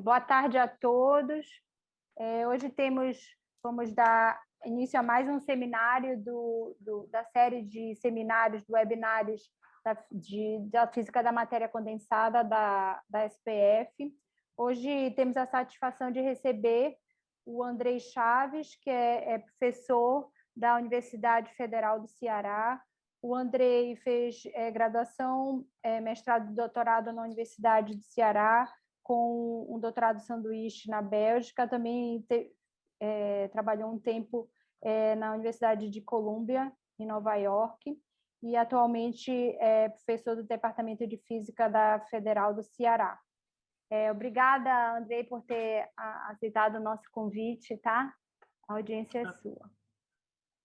Boa tarde a todos. Hoje vamos dar início a mais um seminário da série de seminários, de webinários da Física da Matéria Condensada da SPF. Hoje temos a satisfação de receber o Andrei Chaves, que é professor da Universidade Federal do Ceará. O Andrei fez graduação, mestrado e doutorado na Universidade do Ceará, com um doutorado sanduíche na Bélgica. Também trabalhou um tempo na Universidade de Colômbia, em Nova York, e atualmente é professor do Departamento de Física da Federal do Ceará. Obrigada, Andrei, por ter aceitado o nosso convite, tá? A audiência é sua.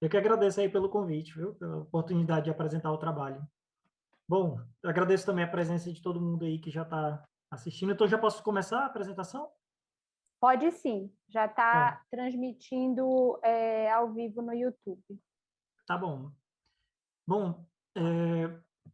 Eu que agradeço aí pelo convite, viu? Pela oportunidade de apresentar o trabalho. Bom, eu agradeço também a presença de todo mundo aí que já está assistindo. Então, já posso começar a apresentação? Pode sim, já está transmitindo ao vivo no YouTube. Tá bom. Bom,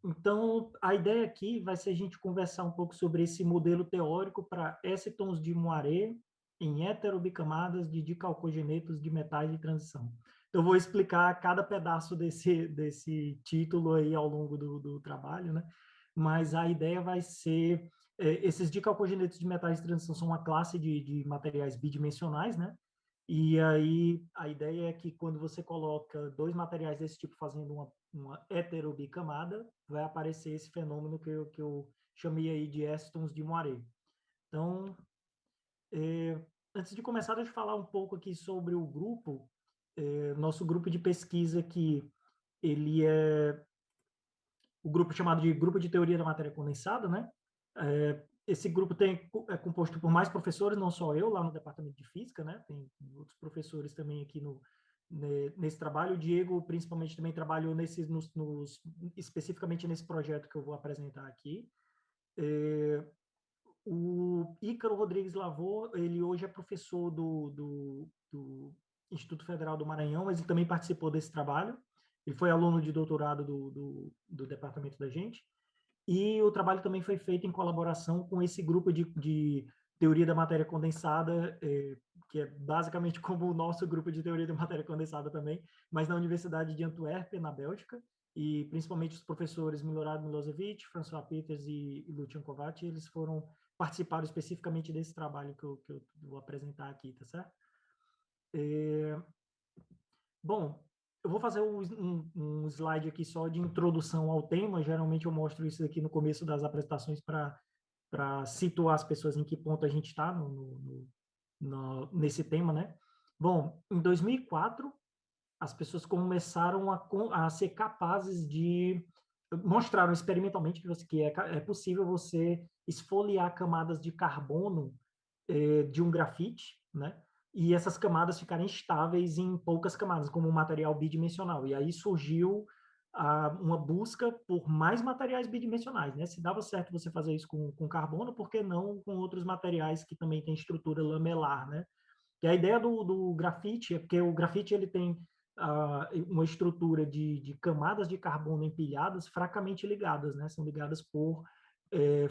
então a ideia aqui vai ser a gente conversar um pouco sobre esse modelo teórico para écitons de Moiré em heterobicamadas de dicalcogenetos de metais de transição. Então, eu vou explicar cada pedaço desse título aí ao longo do trabalho, né? Mas a ideia vai ser esses dicalcogenetos de metais de transição são uma classe de materiais bidimensionais, né? E aí a ideia é que quando você coloca dois materiais desse tipo fazendo uma heterobicamada, vai aparecer esse fenômeno que eu chamei aí de écitons de Moiré. Então, antes de começar, deixa eu falar um pouco aqui sobre o grupo, nosso grupo de pesquisa, que ele é o grupo chamado de Grupo de Teoria da Matéria Condensada, né? Esse grupo é composto por mais professores, não só eu, lá no Departamento de Física, né? Tem outros professores também aqui nesse trabalho. O Diego, principalmente, também trabalhou especificamente nesse projeto que eu vou apresentar aqui. O Ícaro Rodrigues Lavor, ele hoje é professor do Instituto Federal do Maranhão, mas ele também participou desse trabalho. Ele foi aluno de doutorado do departamento da gente. E o trabalho também foi feito em colaboração com esse grupo de teoria da matéria condensada, que é basicamente como o nosso grupo de teoria da matéria condensada também, mas na Universidade de Antuérpia, na Bélgica, e principalmente os professores Milorad Milosevic, François Peters e Lucian Kovács, eles participaram especificamente desse trabalho que eu vou apresentar aqui, tá certo? Bom, eu vou fazer um slide aqui só de introdução ao tema. Geralmente eu mostro isso aqui no começo das apresentações para situar as pessoas em que ponto a gente está nesse tema, né? Bom, em 2004, as pessoas começaram a ser capazes de mostraram experimentalmente que é possível você esfoliar camadas de carbono de um grafite, né? E essas camadas ficarem estáveis em poucas camadas, como um material bidimensional. E aí surgiu uma busca por mais materiais bidimensionais, né? Se dava certo você fazer isso com carbono, por que não com outros materiais que também têm estrutura lamelar, né? E a ideia do grafite é porque o grafite ele tem uma estrutura de camadas de carbono empilhadas fracamente ligadas, né? São ligadas por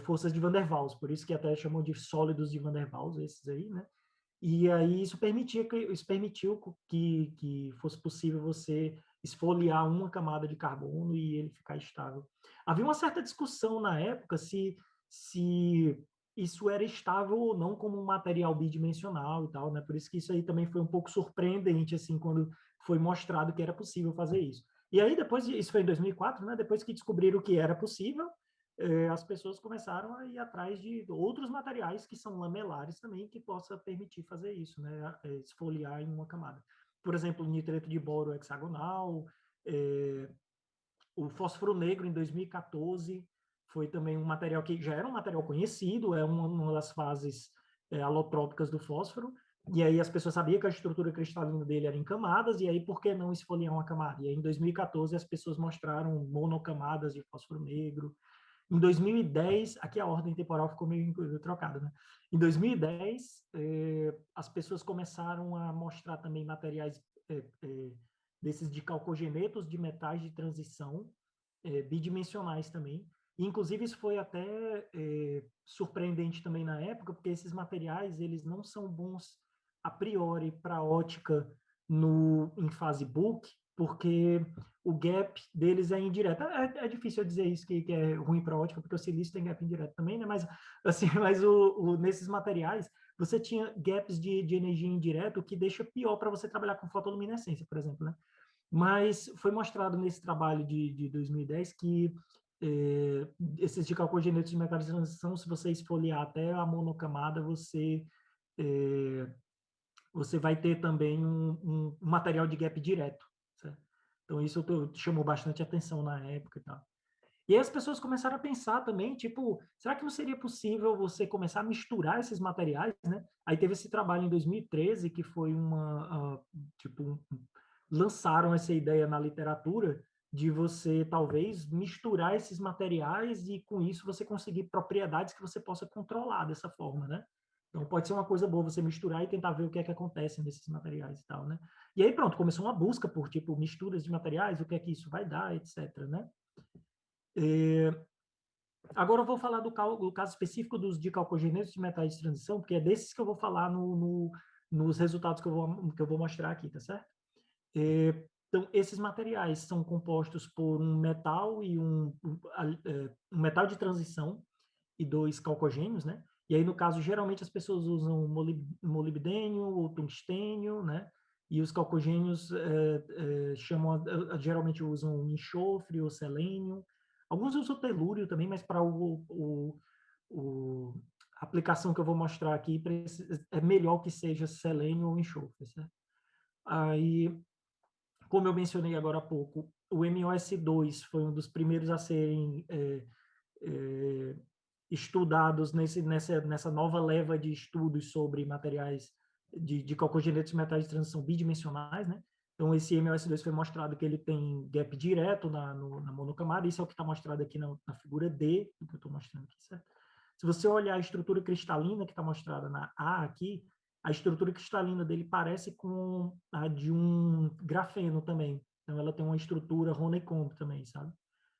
forças de Van der Waals, por isso que até chamam de sólidos de Van der Waals, esses aí, né? E aí isso permitiu que fosse possível você esfoliar uma camada de carbono e ele ficar estável. Havia uma certa discussão na época se isso era estável ou não como um material bidimensional e tal, né? Por isso que isso aí também foi um pouco surpreendente, assim, quando foi mostrado que era possível fazer isso. E aí depois, isso foi em 2004, né? Depois que descobriram que era possível, as pessoas começaram a ir atrás de outros materiais que são lamelares também, que possa permitir fazer isso, né? Esfoliar em uma camada. Por exemplo, o nitreto de boro hexagonal, o fósforo negro em 2014 foi também um material que já era um material conhecido, é uma das fases alotrópicas do fósforo, e aí as pessoas sabiam que a estrutura cristalina dele era em camadas, e aí por que não esfoliar uma camada? E aí em 2014 as pessoas mostraram monocamadas de fósforo negro. Em 2010, aqui a ordem temporal ficou meio trocada, né? Em 2010, as pessoas começaram a mostrar também materiais desses de calcogenetos de metais de transição, bidimensionais também, Inclusive, isso foi até surpreendente também na época, porque esses materiais, eles não são bons a priori para ótica em fase book, porque o gap deles é indireto. É difícil eu dizer isso, que é ruim para ótica, porque o silício tem gap indireto também, né? Mas, assim, mas nesses materiais, você tinha gaps de energia indireta, o que deixa pior para você trabalhar com fotoluminescência, por exemplo, né? Mas foi mostrado nesse trabalho de 2010 que esses de calcogenetos de metais de transição, se você esfoliar até a monocamada, eh, você vai ter também um material de gap direto, certo? Então, isso chamou bastante atenção na época e tal. E aí as pessoas começaram a pensar também, tipo, será que não seria possível você começar a misturar esses materiais, né? Aí teve esse trabalho em 2013, que foi tipo, lançaram essa ideia na literatura de você, talvez, misturar esses materiais e, com isso, você conseguir propriedades que você possa controlar dessa forma, né? Então, pode ser uma coisa boa você misturar e tentar ver o que é que acontece nesses materiais e tal, né? E aí, pronto, começou uma busca por, tipo, misturas de materiais, o que é que isso vai dar, etc, né? Agora eu vou falar do caso específico de calcogenetos de metais de transição, porque é desses que eu vou falar nos resultados que eu vou mostrar aqui, tá certo? Então, esses materiais são compostos por um metal e um metal de transição e dois calcogênios, né? E aí, no caso, geralmente as pessoas usam molibdênio ou tungstênio, né? E os calcogênios geralmente usam enxofre ou selênio. Alguns usam telúrio também, mas para a aplicação que eu vou mostrar aqui é melhor que seja selênio ou enxofre, certo? Aí, como eu mencionei agora há pouco, o MOS2 foi um dos primeiros a serem estudados nessa nova leva de estudos sobre materiais de calcogenetos e metais de transição bidimensionais, né? Então, esse MOS2 foi mostrado que ele tem gap direto na monocamada, isso é o que está mostrado aqui na figura D, que eu estou mostrando aqui, certo? Se você olhar a estrutura cristalina que está mostrada na A aqui, a estrutura cristalina dele parece com a de um grafeno também. Então, ela tem uma estrutura honeycomb também, sabe?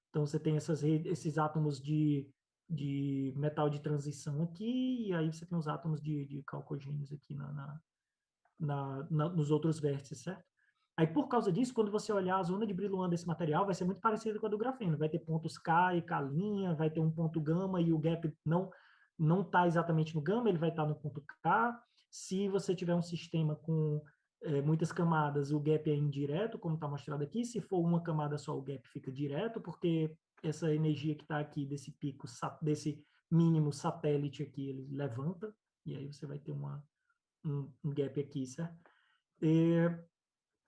Então, você tem esses átomos de metal de transição aqui, e aí você tem os átomos de calcogênios aqui nos outros vértices, certo? Aí, por causa disso, quando você olhar a zona de brilho desse material, vai ser muito parecida com a do grafeno. Vai ter pontos K e K', vai ter um ponto gama e o gap não está exatamente no gama, ele vai estar no ponto K. Se você tiver um sistema com muitas camadas, o gap é indireto, como está mostrado aqui. Se for uma camada só, o gap fica direto, porque essa energia que está aqui desse pico, desse mínimo satélite aqui, ele levanta, e aí você vai ter um gap aqui, certo?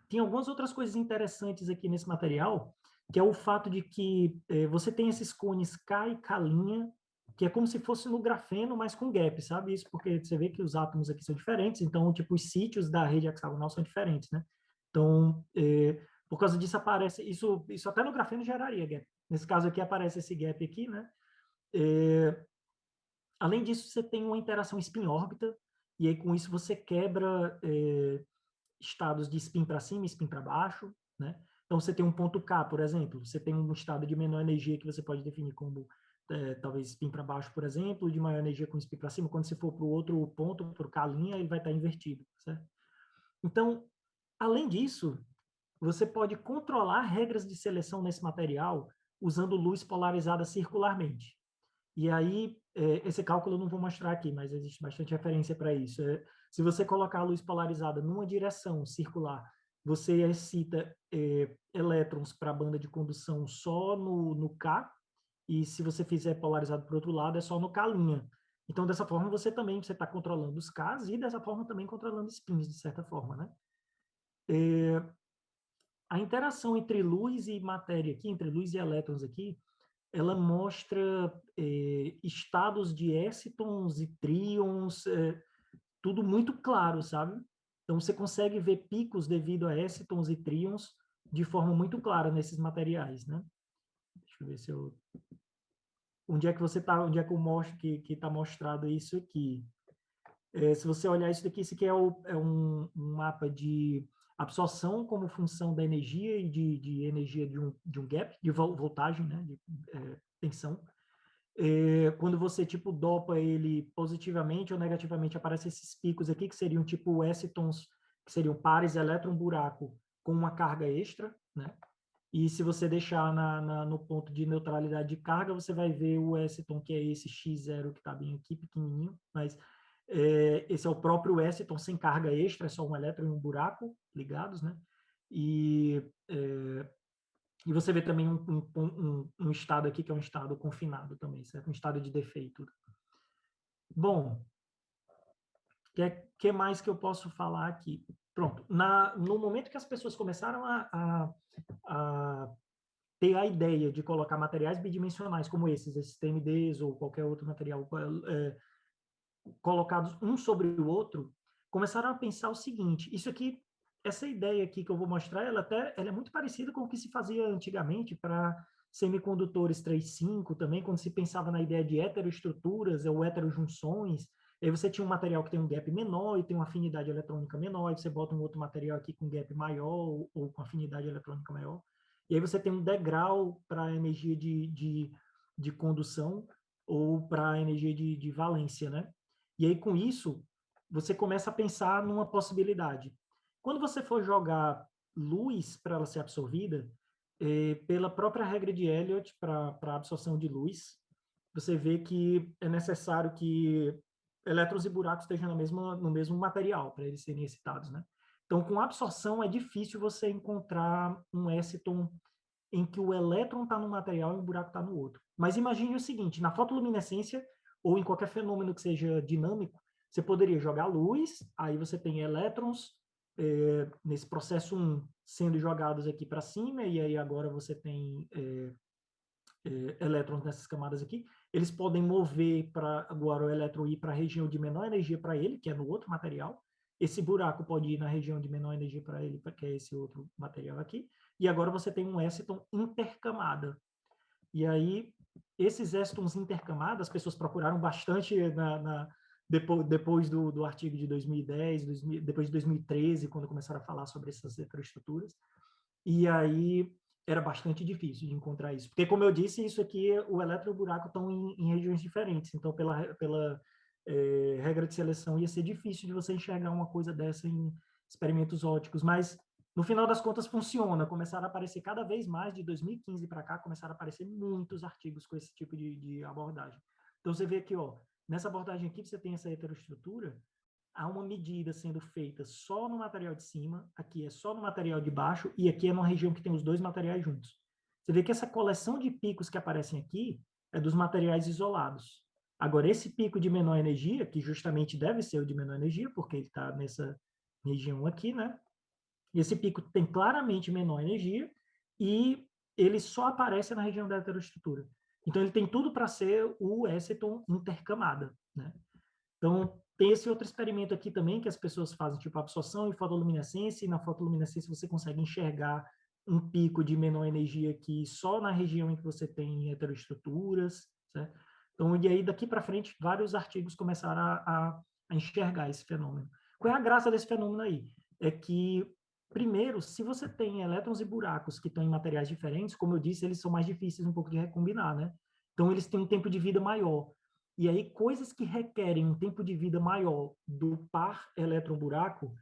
Tem algumas outras coisas interessantes aqui nesse material, que é o fato de que você tem esses cones K e K', que é como se fosse no grafeno, mas com gap, sabe? Isso porque você vê que os átomos aqui são diferentes, então, tipo, os sítios da rede hexagonal são diferentes, né? Então, por causa disso aparece, isso até no grafeno geraria gap. Nesse caso aqui aparece esse gap aqui, né? Além disso, você tem uma interação spin-órbita, e aí com isso você quebra estados de spin para cima e spin para baixo, né? Então, você tem um ponto K, por exemplo, você tem um estado de menor energia que você pode definir como talvez spin para baixo, por exemplo, de maior energia com spin para cima. Quando você for para o outro ponto, para o K', ele vai estar invertido, certo? Então, além disso, você pode controlar regras de seleção nesse material usando luz polarizada circularmente. E aí, esse cálculo eu não vou mostrar aqui, mas existe bastante referência para isso. Se você colocar a luz polarizada numa direção circular, você excita elétrons para a banda de condução só no K, e se você fizer polarizado para o outro lado, é só no K'. Então, dessa forma, você está controlando os Ks e, dessa forma, também controlando spins, de certa forma, né? A interação entre luz e matéria aqui, entre luz e elétrons aqui, ela mostra estados de excitons e tríons, tudo muito claro, sabe? Então, você consegue ver picos devido a excitons e tríons de forma muito clara nesses materiais, né? Deixa eu ver se eu... Onde é que você está, onde é que eu mostro que está mostrado isso aqui? Se você olhar isso daqui, isso aqui é um mapa de absorção como função da energia e de energia de um gap, de voltagem, né? De tensão. quando você, tipo, dopa ele positivamente ou negativamente, aparecem esses picos aqui, que seriam, tipo, excitons, que seriam pares elétron-buraco com uma carga extra, né? E se você deixar no ponto de neutralidade de carga, você vai ver o exciton, que é esse X0 que está bem aqui, pequenininho, mas esse é o próprio exciton sem carga extra, é só um elétron e um buraco ligados, né? E, e você vê também um estado aqui que é um estado confinado também, certo? Um estado de defeito. Bom, que mais que eu posso falar aqui? Pronto, no momento que as pessoas começaram a ter a ideia de colocar materiais bidimensionais como esses TMDs ou qualquer outro material colocados um sobre o outro, começaram a pensar o seguinte: isso aqui, essa ideia aqui que eu vou mostrar, ela é muito parecida com o que se fazia antigamente para semicondutores 3,5 também, quando se pensava na ideia de heteroestruturas ou heterojunções. Aí você tinha um material que tem um gap menor e tem uma afinidade eletrônica menor, e você bota um outro material aqui com gap maior ou com afinidade eletrônica maior. E aí você tem um degrau para a energia de condução ou para a energia de valência, né? E aí, com isso, você começa a pensar numa possibilidade. Quando você for jogar luz para ela ser absorvida, pela própria regra de Elliott para a absorção de luz, você vê que é necessário que elétrons e buracos estejam no mesmo material para eles serem excitados, né? Então, com absorção, é difícil você encontrar um exciton em que o elétron está no material e o buraco está no outro. Mas imagine o seguinte: na fotoluminescência, ou em qualquer fenômeno que seja dinâmico, você poderia jogar luz, aí você tem elétrons nesse processo 1 sendo jogados aqui para cima, e aí agora você tem elétrons nessas camadas aqui. Eles podem mover para agora o elétron ir para a região de menor energia para ele, que é no outro material. Esse buraco pode ir na região de menor energia para ele, que é esse outro material aqui. E agora você tem um exciton intercamada. E aí, esses excitons intercamadas, as pessoas procuraram bastante depois do artigo de 2010, depois de 2013, quando começaram a falar sobre essas heteroestruturas. E aí era bastante difícil de encontrar isso. Porque, como eu disse, isso aqui, o elétron e o buraco estão em regiões diferentes. Então, pela regra de seleção, ia ser difícil de você enxergar uma coisa dessa em experimentos ópticos. Mas, no final das contas, funciona. Começaram a aparecer cada vez mais, de 2015 para cá, começaram a aparecer muitos artigos com esse tipo de abordagem. Então, você vê aqui, ó, nessa abordagem aqui, você tem essa heteroestrutura, há uma medida sendo feita só no material de cima, aqui é só no material de baixo, e aqui é numa região que tem os dois materiais juntos. Você vê que essa coleção de picos que aparecem aqui é dos materiais isolados. Agora, esse pico de menor energia, que justamente deve ser o de menor energia, porque ele está nessa região aqui, né? Esse pico tem claramente menor energia e ele só aparece na região da heteroestrutura. Então, ele tem tudo para ser o exciton intercamada, né? Então, tem esse outro experimento aqui também que as pessoas fazem, tipo absorção e fotoluminescência, e na fotoluminescência você consegue enxergar um pico de menor energia aqui só na região em que você tem heteroestruturas, certo? Então, e aí daqui para frente, vários artigos começaram a enxergar esse fenômeno. Qual é a graça desse fenômeno aí? É que, primeiro, se você tem elétrons e buracos que estão em materiais diferentes, como eu disse, eles são mais difíceis um pouco de recombinar, né? Então, eles têm um tempo de vida maior. E aí, coisas que requerem um tempo de vida maior do par elétron-buraco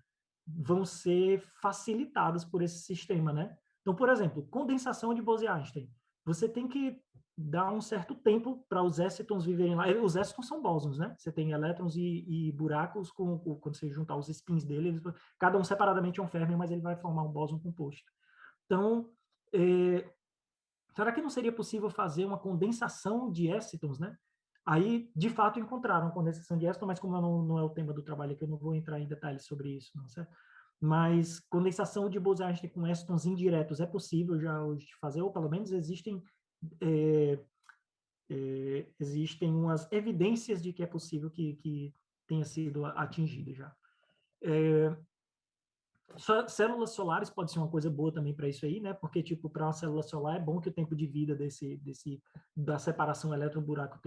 vão ser facilitadas por esse sistema, né? Então, por exemplo, condensação de Bose-Einstein. Você tem que dar um certo tempo para os excitons viverem lá. Os excitons são bósons, né? Você tem elétrons e buracos, quando você juntar os spins dele, cada um separadamente é um férmio, mas ele vai formar um bóson composto. Então, será que não seria possível fazer uma condensação de excitons, né? Aí, de fato, encontraram condensação de Aston, mas como não é o tema do trabalho aqui, eu não vou entrar em detalhes sobre isso, não, certo? Mas condensação de Bose-Einstein com Astons indiretos é possível já hoje de fazer, ou pelo menos existem umas evidências de que é possível que tenha sido atingido já. Células solares pode ser uma coisa boa também para isso aí, né? Porque, tipo, para uma célula solar é bom que o tempo de vida da separação elétron-buraco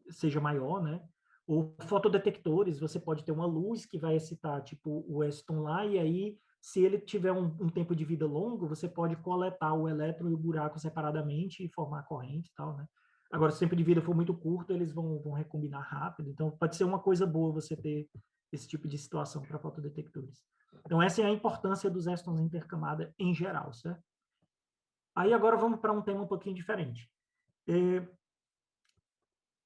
seja maior, né? Ou fotodetectores, você pode ter uma luz que vai excitar, tipo, o exciton lá, e aí Se ele tiver um tempo de vida longo, você pode coletar o elétron e o buraco separadamente e formar a corrente e tal, né? Agora, se o tempo de vida for muito curto, eles vão recombinar rápido. Então, pode ser uma coisa boa você ter esse tipo de situação para fotodetectores. Então, essa é a importância dos éstons intercamada em geral, certo? Aí, agora, vamos para um tema um pouquinho diferente.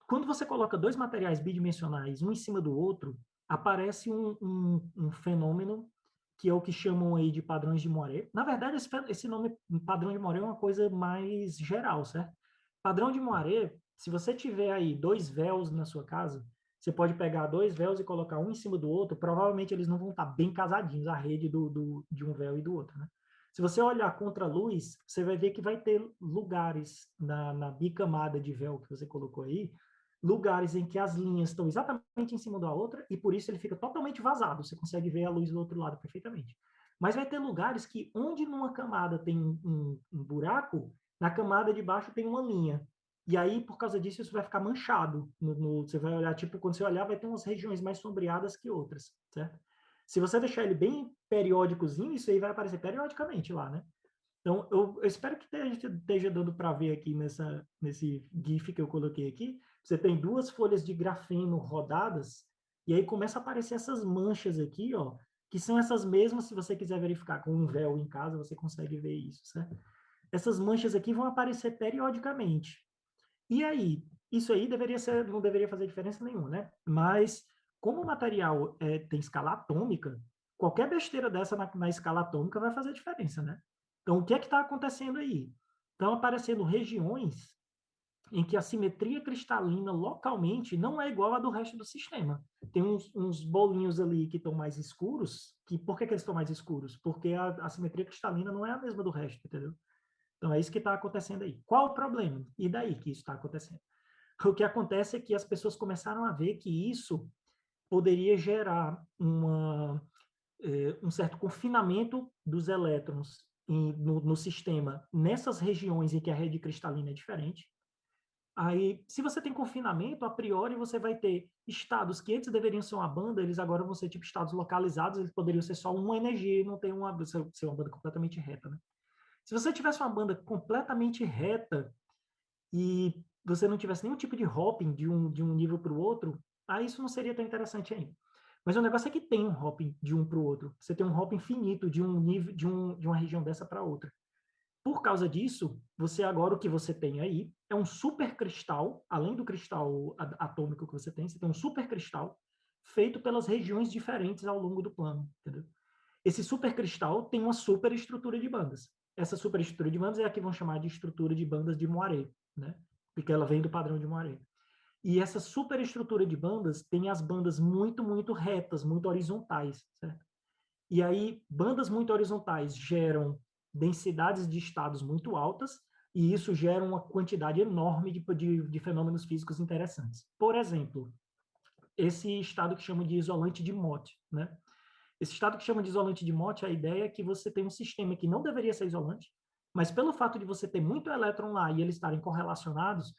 Quando você coloca dois materiais bidimensionais, um em cima do outro, aparece um fenômeno que é o que chamam aí de padrões de Moiré. Na verdade, esse nome padrão de Moiré é uma coisa mais geral, certo? Padrão de Moiré, se você tiver aí dois véus na sua casa, você pode pegar dois véus e colocar um em cima do outro, provavelmente eles não vão estar bem casadinhos, a rede de um véu e do outro, né? Se você olhar contra a luz, você vai ver que vai ter lugares na bicamada de véu que você colocou aí, lugares em que as linhas estão exatamente em cima da outra e por isso ele fica totalmente vazado. Você consegue ver a luz do outro lado perfeitamente. Mas vai ter lugares que onde numa camada tem um buraco, na camada de baixo tem uma linha. E aí, por causa disso, isso vai ficar manchado. Você vai olhar, tipo, quando você olhar, vai ter umas regiões mais sombreadas que outras, certo? Se você deixar ele bem periódicozinho, isso aí vai aparecer periodicamente lá, né? Então, eu espero que esteja dando para ver aqui nesse GIF que eu coloquei aqui. Você tem duas folhas de grafeno rodadas, e aí começa a aparecer essas manchas aqui, ó, que são essas mesmas, se você quiser verificar com um véu em casa, você consegue ver isso, certo? Essas manchas aqui vão aparecer periodicamente. E aí, isso aí não deveria fazer diferença nenhuma, né? Mas, como o material tem escala atômica, qualquer besteira dessa na escala atômica vai fazer diferença, né? Então, o que é que está acontecendo aí? Estão aparecendo regiões em que a simetria cristalina localmente não é igual à do resto do sistema. Tem uns bolinhos ali que estão mais escuros, por que eles estão mais escuros? Porque a simetria cristalina não é a mesma do resto, entendeu? Então, é isso que está acontecendo aí. Qual o problema? E daí que isso está acontecendo? O que acontece é que as pessoas começaram a ver que isso poderia gerar um certo confinamento dos elétrons no sistema nessas regiões em que a rede cristalina é diferente. Aí, se você tem confinamento, a priori você vai ter estados que antes deveriam ser uma banda, eles agora vão ser tipo estados localizados, eles poderiam ser só uma energia e não ter ser uma banda completamente reta, né? Se você tivesse uma banda completamente reta e você não tivesse nenhum tipo de hopping de um nível para o outro, aí isso não seria tão interessante ainda. Mas o negócio é que tem um hopping de um para o outro. Você tem um hopping infinito de um nível de uma região dessa para outra. Por causa disso, o que você tem aí é um supercristal, além do cristal atômico que você tem um supercristal feito pelas regiões diferentes ao longo do plano, entendeu? Esse supercristal tem uma superestrutura de bandas. Essa superestrutura de bandas é a que vão chamar de estrutura de bandas de Moiré, né? Porque ela vem do padrão de Moiré. E essa superestrutura de bandas tem as bandas muito, muito retas, muito horizontais, certo? E aí, bandas muito horizontais geram densidades de estados muito altas, e isso gera uma quantidade enorme de fenômenos físicos interessantes. Por exemplo, esse estado que chama de isolante de Mott, né? Esse estado que chama de isolante de Mott, a ideia é que você tem um sistema que não deveria ser isolante, mas pelo fato de você ter muito elétron lá e eles estarem correlacionados,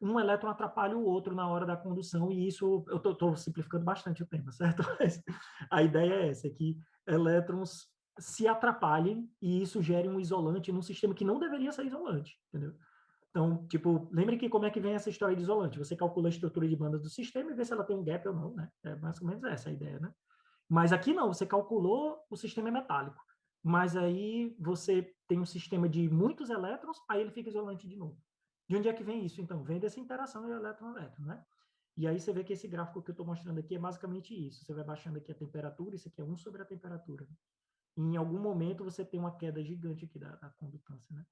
um elétron atrapalha o outro na hora da condução, e isso, eu estou simplificando bastante o tema, certo? Mas a ideia é essa, é que elétrons se atrapalhem e isso gere um isolante num sistema que não deveria ser isolante, entendeu? Então, tipo, lembre que como é que vem essa história de isolante? Você calcula a estrutura de bandas do sistema e vê se ela tem um gap ou não, né? É mais ou menos essa a ideia, né? Mas aqui não, você calculou, o sistema é metálico. Mas aí você tem um sistema de muitos elétrons, aí ele fica isolante de novo. De onde é que vem isso, então? Vem dessa interação de elétron-elétron, né? E aí você vê que esse gráfico que eu estou mostrando aqui é basicamente isso. Você vai baixando aqui a temperatura, isso aqui é 1 sobre a temperatura. E em algum momento você tem uma queda gigante aqui da condutância, né?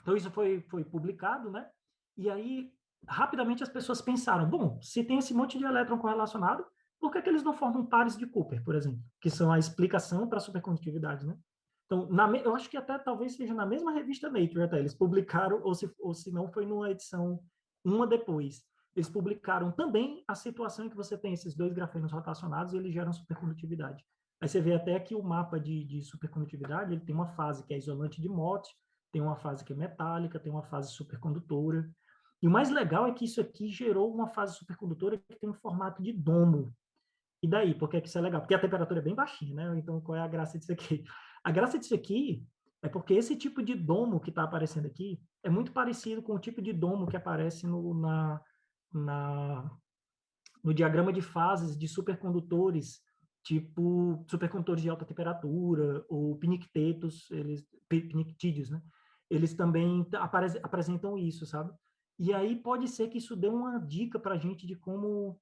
Então isso foi publicado, né? E aí, rapidamente as pessoas pensaram, bom, se tem esse monte de elétron correlacionado, por que eles não formam pares de Cooper, por exemplo? Que são a explicação para a supercondutividade, né? Então, eu acho que até talvez seja na mesma revista Nature, até, eles publicaram, ou se não foi numa edição uma depois, eles publicaram também a situação em que você tem esses dois grafenos rotacionados e eles geram supercondutividade. Aí você vê até que o mapa de supercondutividade, ele tem uma fase que é isolante de Mott, tem uma fase que é metálica, tem uma fase supercondutora. E o mais legal é que isso aqui gerou uma fase supercondutora que tem um formato de domo. E daí, por que que isso é legal? Porque a temperatura é bem baixinha, né? Então, qual é a graça disso aqui? A graça disso aqui é porque esse tipo de domo que está aparecendo aqui é muito parecido com o tipo de domo que aparece na, no diagrama de fases de supercondutores, tipo supercondutores de alta temperatura, ou pinictetos, pinictídeos, né? Eles também apresentam isso, sabe? E aí pode ser que isso dê uma dica para a gente de como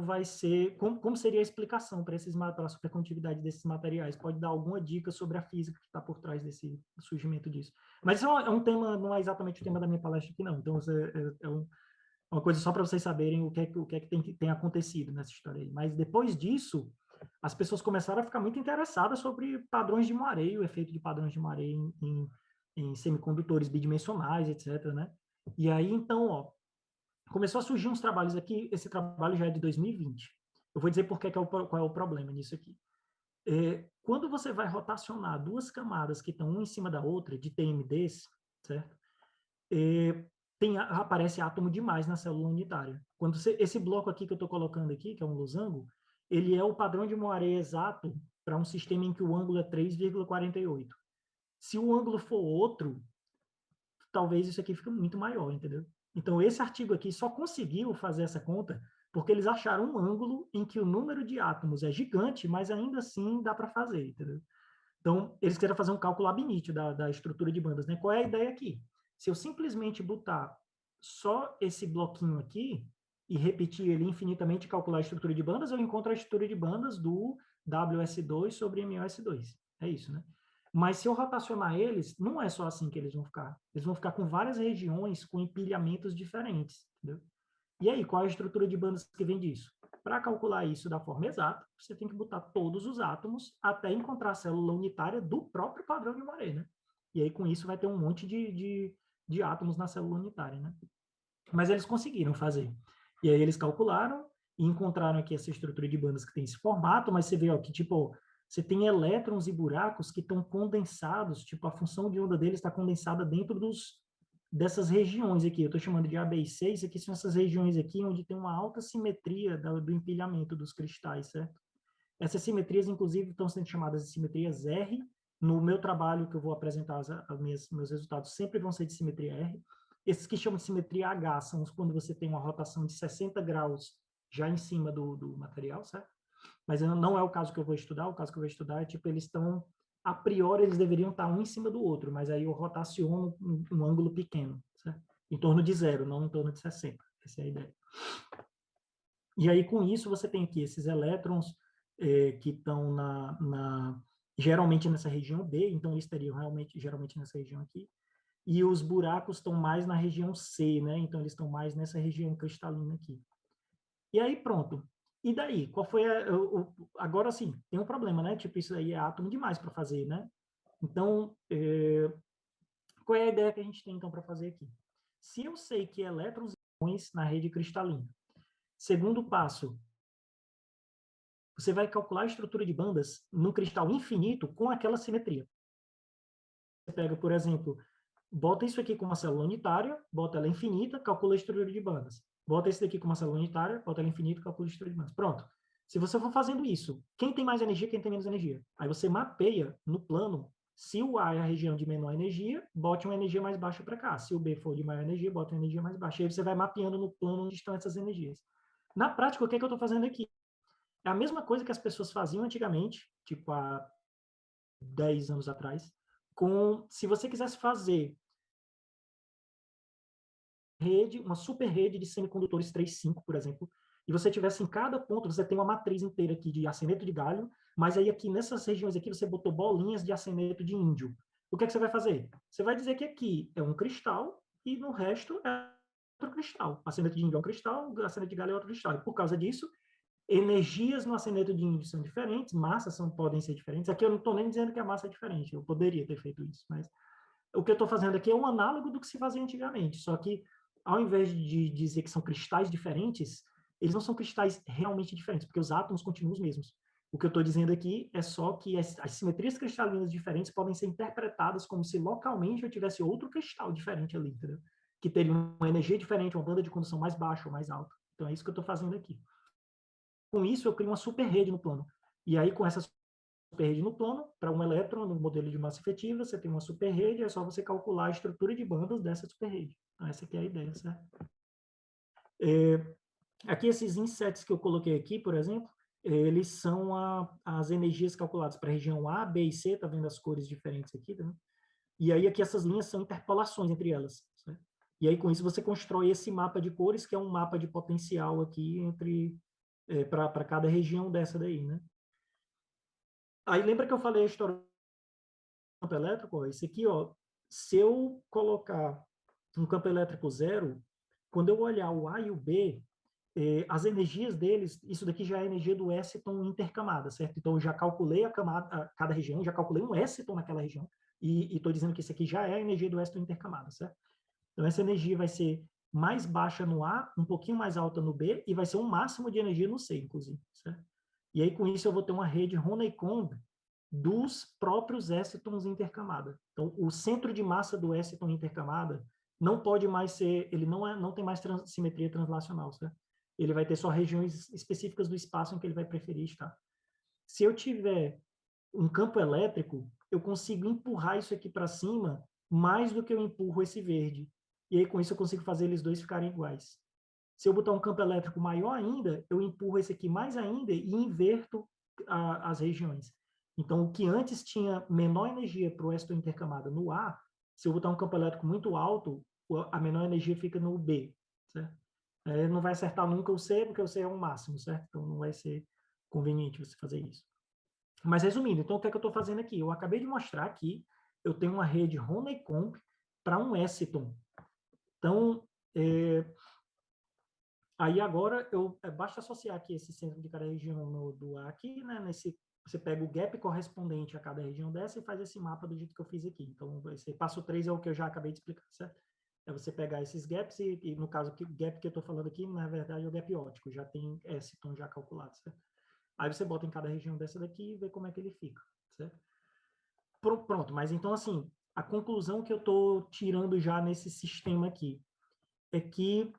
vai ser, como seria a explicação para a supercondutividade desses materiais. Pode dar alguma dica sobre a física que está por trás desse surgimento disso. Mas isso é um tema, não é exatamente o tema da minha palestra aqui, não. Então, uma coisa só para vocês saberem o que é que tem acontecido nessa história aí. Mas depois disso, as pessoas começaram a ficar muito interessadas sobre padrões de Moiré, o efeito de padrões de Moiré em semicondutores bidimensionais, etc., né? E aí, então, ó, começou a surgir uns trabalhos aqui, esse trabalho já é de 2020. Eu vou dizer qual é o problema nisso aqui. Quando você vai rotacionar duas camadas que estão uma em cima da outra, de TMDs, certo? Aparece átomo demais na célula unitária. Esse bloco aqui que eu estou colocando aqui, que é um losango, ele é o padrão de Moiré exato para um sistema em que o ângulo é 3,48. Se o ângulo for outro, talvez isso aqui fique muito maior, entendeu? Então, esse artigo aqui só conseguiu fazer essa conta porque eles acharam um ângulo em que o número de átomos é gigante, mas ainda assim dá para fazer, entendeu? Então, eles querem fazer um cálculo ab initio da estrutura de bandas, né? Qual é a ideia aqui? Se eu simplesmente botar só esse bloquinho aqui e repetir ele infinitamente e calcular a estrutura de bandas, eu encontro a estrutura de bandas do WS2 sobre MOS2. É isso, né? Mas se eu rotacionar eles, não é só assim que eles vão ficar. Eles vão ficar com várias regiões com empilhamentos diferentes, entendeu? E aí, qual é a estrutura de bandas que vem disso? Para calcular isso da forma exata, você tem que botar todos os átomos até encontrar a célula unitária do próprio padrão de Moiré, né? E aí, com isso, vai ter um monte de átomos na célula unitária, né? Mas eles conseguiram fazer. E aí, eles calcularam e encontraram aqui essa estrutura de bandas que tem esse formato, mas você vê ó, que, tipo, você tem elétrons e buracos que estão condensados, tipo, a função de onda deles está condensada dentro dessas regiões aqui, eu estou chamando de A, B e C, isso aqui são essas regiões aqui onde tem uma alta simetria do empilhamento dos cristais, certo? Essas simetrias, inclusive, estão sendo chamadas de simetrias R. No meu trabalho que eu vou apresentar meus resultados sempre vão ser de simetria R. Esses que chamam de simetria H são quando você tem uma rotação de 60 graus já em cima do material, certo? Mas não é o caso que eu vou estudar, o caso que eu vou estudar é, tipo, eles estão, a priori, eles deveriam estar um em cima do outro, mas aí eu rotaciono um ângulo pequeno, certo? Em torno de zero, não em torno de 60. Essa é a ideia. E aí, com isso, você tem aqui esses elétrons que estão geralmente nessa região B, então eles estariam geralmente nessa região aqui, e os buracos estão mais na região C, né? Então eles estão mais nessa região cristalina aqui. E aí, pronto. E daí? Qual foi agora sim, tem um problema, né? Tipo, isso aí é átomo demais para fazer, né? Então, qual é a ideia que a gente tem, então, para fazer aqui? Se eu sei que elétrons na rede cristalina, segundo passo, você vai calcular a estrutura de bandas no cristal infinito com aquela simetria. Você pega, por exemplo, bota isso aqui com uma célula unitária, bota ela infinita, calcula a estrutura de bandas. Bota esse daqui com uma célula unitária, bota ela infinita, calcula a estrutura de bandas. Pronto. Se você for fazendo isso, quem tem mais energia, quem tem menos energia? Aí você mapeia no plano, se o A é a região de menor energia, bote uma energia mais baixa para cá. Se o B for de maior energia, bote uma energia mais baixa. Aí você vai mapeando no plano onde estão essas energias. Na prática, o que é que eu estou fazendo aqui? É a mesma coisa que as pessoas faziam antigamente, tipo há 10 anos atrás, se você quisesse fazer uma super rede de semicondutores 3,5, por exemplo, e você tivesse em cada ponto, você tem uma matriz inteira aqui de arseneto de galho, mas aí aqui nessas regiões aqui você botou bolinhas de arseneto de índio. O que é que você vai fazer? Você vai dizer que aqui é um cristal e no resto é outro cristal. Arseneto de índio é um cristal, arseneto de galho é outro cristal. E por causa disso, energias no arseneto de índio são diferentes, massas podem ser diferentes. Aqui eu não estou nem dizendo que a massa é diferente, eu poderia ter feito isso, mas o que eu estou fazendo aqui é um análogo do que se fazia antigamente, só que ao invés de dizer que são cristais diferentes, eles não são cristais realmente diferentes, porque os átomos continuam os mesmos. O que eu estou dizendo aqui é só que as simetrias cristalinas diferentes podem ser interpretadas como se localmente eu tivesse outro cristal diferente ali, entendeu? Que teria uma energia diferente, uma banda de condução mais baixa ou mais alta. Então é isso que eu estou fazendo aqui. Com isso, eu crio uma super rede no plano. E aí, com essa super rede no plano, para um elétron, no modelo de massa efetiva, você tem uma super rede, é só você calcular a estrutura de bandas dessa super rede. Então, essa aqui é a ideia, certo? Aqui, esses insets que eu coloquei aqui, por exemplo, eles são as energias calculadas para a região A, B e C, tá vendo as cores diferentes aqui, tá? E aí, aqui, essas linhas são interpolações entre elas, certo? E aí, com isso, você constrói esse mapa de cores, que é um mapa de potencial aqui para cada região dessa daí, né? Aí, lembra que eu falei a história do campo elétrico? Ó, esse aqui, ó, se eu colocar um campo elétrico zero, quando eu olhar o A e o B, as energias deles, isso daqui já é a energia do Eston intercamada, certo? Então, eu já calculei cada região, já calculei um Eston naquela região, e estou dizendo que isso aqui já é a energia do Eston intercamada, certo? Então, essa energia vai ser mais baixa no A, um pouquinho mais alta no B, e vai ser um máximo de energia no C, inclusive, certo? E aí, com isso, eu vou ter uma rede Honeycomb dos próprios écitons intercamada. Então, o centro de massa do éciton intercamada não pode mais ser, ele não tem mais simetria translacional, certo? Ele vai ter só regiões específicas do espaço em que ele vai preferir estar. Se eu tiver um campo elétrico, eu consigo empurrar isso aqui para cima mais do que eu empurro esse verde. E aí, com isso, eu consigo fazer eles dois ficarem iguais. Se eu botar um campo elétrico maior ainda, eu empurro esse aqui mais ainda e inverto as regiões. Então, o que antes tinha menor energia para o éciton intercamada no A, se eu botar um campo elétrico muito alto, a menor energia fica no B, certo? Não vai acertar nunca o C, porque o C é um máximo, certo? Então, não vai ser conveniente você fazer isso. Mas, resumindo, então, o que é que eu estou fazendo aqui? Eu acabei de mostrar aqui, eu tenho uma rede Honeycomb para um éciton. Então, aí agora basta associar aqui esse centro de cada região do A aqui, né? Você pega o gap correspondente a cada região dessa e faz esse mapa do jeito que eu fiz aqui. Então, esse passo 3 é o que eu já acabei de explicar, certo? É você pegar esses gaps e no caso, o gap que eu estou falando aqui, na verdade, é o gap óptico, já tem esse tom já calculado, certo? Aí você bota em cada região dessa daqui e vê como é que ele fica, certo? Pronto, mas então, assim, a conclusão que eu estou tirando já nesse sistema aqui é que,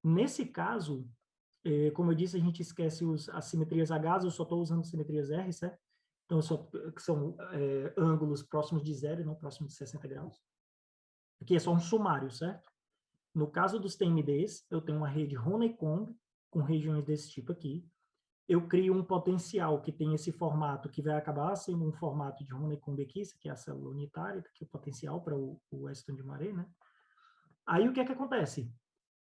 nesse caso, como eu disse, a gente esquece as simetrias H, eu só estou usando simetrias R, certo? Então, são ângulos próximos de zero e não próximos de 60 graus. Aqui é só um sumário, certo? No caso dos TMDs, eu tenho uma rede Honeycomb com regiões desse tipo aqui. Eu crio um potencial que tem esse formato, que vai acabar sendo um formato de Honeycomb aqui, isso aqui é a célula unitária, aqui é o potencial para o Weston de Maré, né? Aí, o que é que acontece?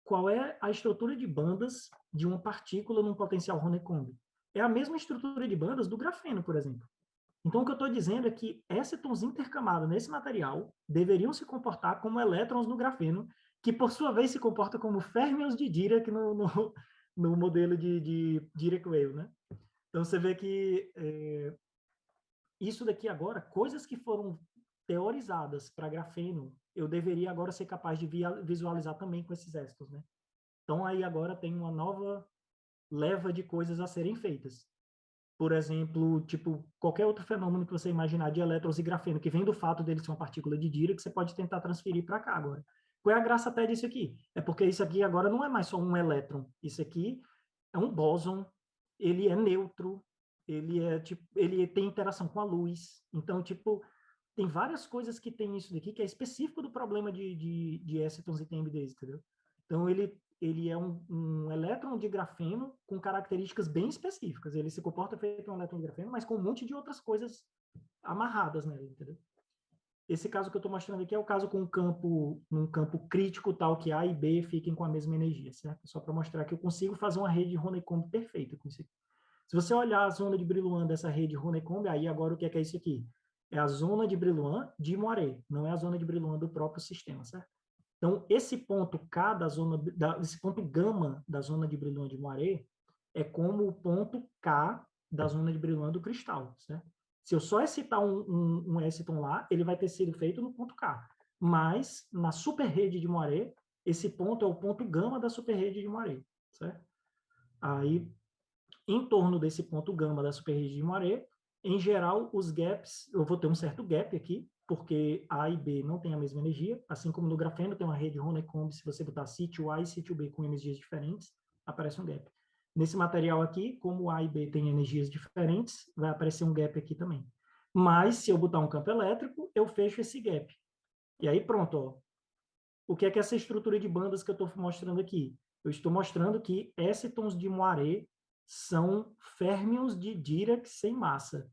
Qual é a estrutura de bandas de uma partícula num potencial Honeycomb? É a mesma estrutura de bandas do grafeno, por exemplo. Então, o que eu estou dizendo é que écitons intercamados nesse material deveriam se comportar como elétrons no grafeno, que, por sua vez, se comporta como férmions de Dirac no modelo de Dirac-Wave, né? Então, você vê que isso daqui agora, coisas que foram teorizadas para grafeno, eu deveria agora ser capaz de visualizar também com esses écitos, né? Então, aí agora tem uma nova leva de coisas a serem feitas. Por exemplo, tipo, qualquer outro fenômeno que você imaginar de elétrons e grafeno, que vem do fato dele ser uma partícula de Dirac, você pode tentar transferir para cá agora. Qual é a graça até disso aqui? É porque isso aqui agora não é mais só um elétron. Isso aqui é um bóson, ele é neutro, ele tem interação com a luz. Então, tipo, tem várias coisas que tem isso daqui que é específico do problema de écitons e TMDs, entendeu? Então, ele é um elétron de grafeno com características bem específicas. Ele se comporta feito um elétron de grafeno, mas com um monte de outras coisas amarradas nele, entendeu? Esse caso que eu estou mostrando aqui é o caso com um campo crítico tal que A e B fiquem com a mesma energia, certo? Só para mostrar que eu consigo fazer uma rede Honeycomb perfeita com isso aqui. Se você olhar a zona de Brillouin dessa rede Honeycomb, aí agora o que é isso aqui? É a zona de Brillouin de Moiré, não é a zona de Brillouin do próprio sistema, certo? Então, esse ponto K esse ponto gama da zona de Brillouin de Moiré é como o ponto K da zona de Brillouin do cristal, certo? Se eu só excitar um éciton lá, ele vai ter sido feito no ponto K. Mas, na superrede de Moiré, esse ponto é o ponto gama da superrede de Moiré, certo? Aí, em torno desse ponto gama da superrede de Moiré, em geral, os gaps, eu vou ter um certo gap aqui, porque A e B não têm a mesma energia, assim como no grafeno tem uma rede Honeycomb, se você botar sítio A e sítio B com energias diferentes, aparece um gap. Nesse material aqui, como A e B têm energias diferentes, vai aparecer um gap aqui também. Mas, se eu botar um campo elétrico, eu fecho esse gap. E aí, pronto, ó. O que é essa estrutura de bandas que eu estou mostrando aqui? Eu estou mostrando que excitons de moiré são férmions de Dirac sem massa.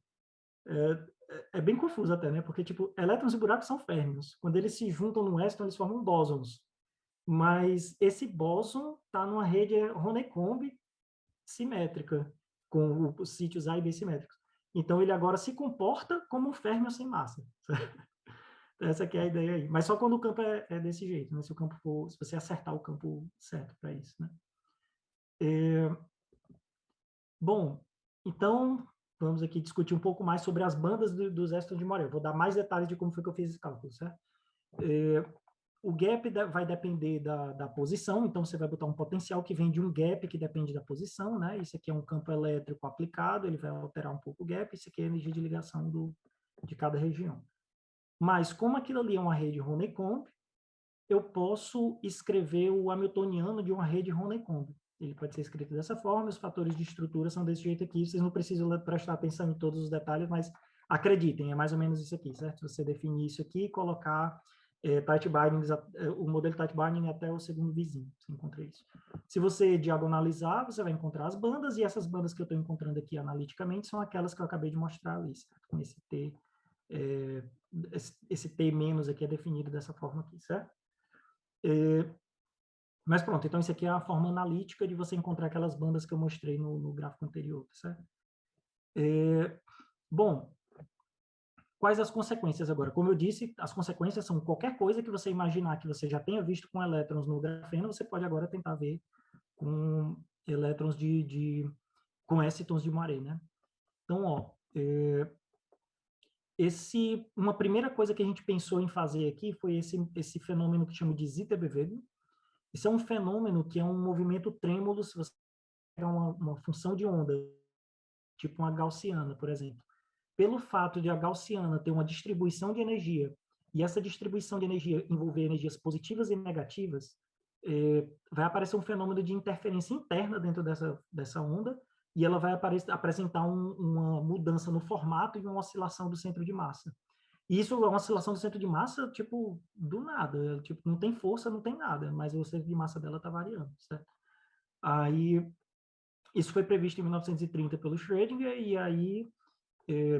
É bem confuso até, né? Porque, tipo, elétrons e buracos são férmions. Quando eles se juntam no éciton, eles formam bósons. Mas esse bóson está numa rede Honeycomb simétrica, com os sítios A e B simétricos. Então, ele agora se comporta como um férmion sem massa. Essa aqui é a ideia aí. Mas só quando o campo é desse jeito, né? Se o campo for, se você acertar o campo certo para isso, né? Bom, então vamos aqui discutir um pouco mais sobre as bandas dos écitos de Morel. Vou dar mais detalhes de como foi que eu fiz esse cálculo, certo? O gap vai depender da posição, então você vai botar um potencial que vem de um gap que depende da posição, né? Isso aqui é um campo elétrico aplicado, ele vai alterar um pouco o gap, isso aqui é a energia de ligação de cada região. Mas como aquilo ali é uma rede Honeycomb, eu posso escrever o hamiltoniano de uma rede Honeycomb. Ele pode ser escrito dessa forma, os fatores de estrutura são desse jeito aqui, vocês não precisam prestar atenção em todos os detalhes, mas acreditem, é mais ou menos isso aqui, certo? Você definir isso aqui e colocar tight bindings, o modelo tight binding até o segundo vizinho, você encontra isso. Se você diagonalizar, você vai encontrar as bandas, e essas bandas que eu estou encontrando aqui analiticamente são aquelas que eu acabei de mostrar ali, certo? Com esse T, esse T menos aqui é definido dessa forma aqui, certo? Mas pronto, então isso aqui é a forma analítica de você encontrar aquelas bandas que eu mostrei no gráfico anterior, certo? Bom, quais as consequências agora? Como eu disse, as consequências são qualquer coisa que você imaginar que você já tenha visto com elétrons no grafeno, você pode agora tentar ver com elétrons com excitons de Moiré, né? Então, ó, uma primeira coisa que a gente pensou em fazer aqui foi esse fenômeno que chama de Zitterbewegung. Isso é um fenômeno que é um movimento trêmulo, se você pegar uma função de onda, tipo uma gaussiana, por exemplo. Pelo fato de a gaussiana ter uma distribuição de energia, e essa distribuição de energia envolver energias positivas e negativas, vai aparecer um fenômeno de interferência interna dentro dessa onda, e ela vai apresentar uma mudança no formato e uma oscilação do centro de massa. E isso é uma oscilação do centro de massa, tipo, do nada. Tipo, não tem força, não tem nada, mas o centro de massa dela está variando, certo? Aí, isso foi previsto em 1930 pelo Schrödinger, e aí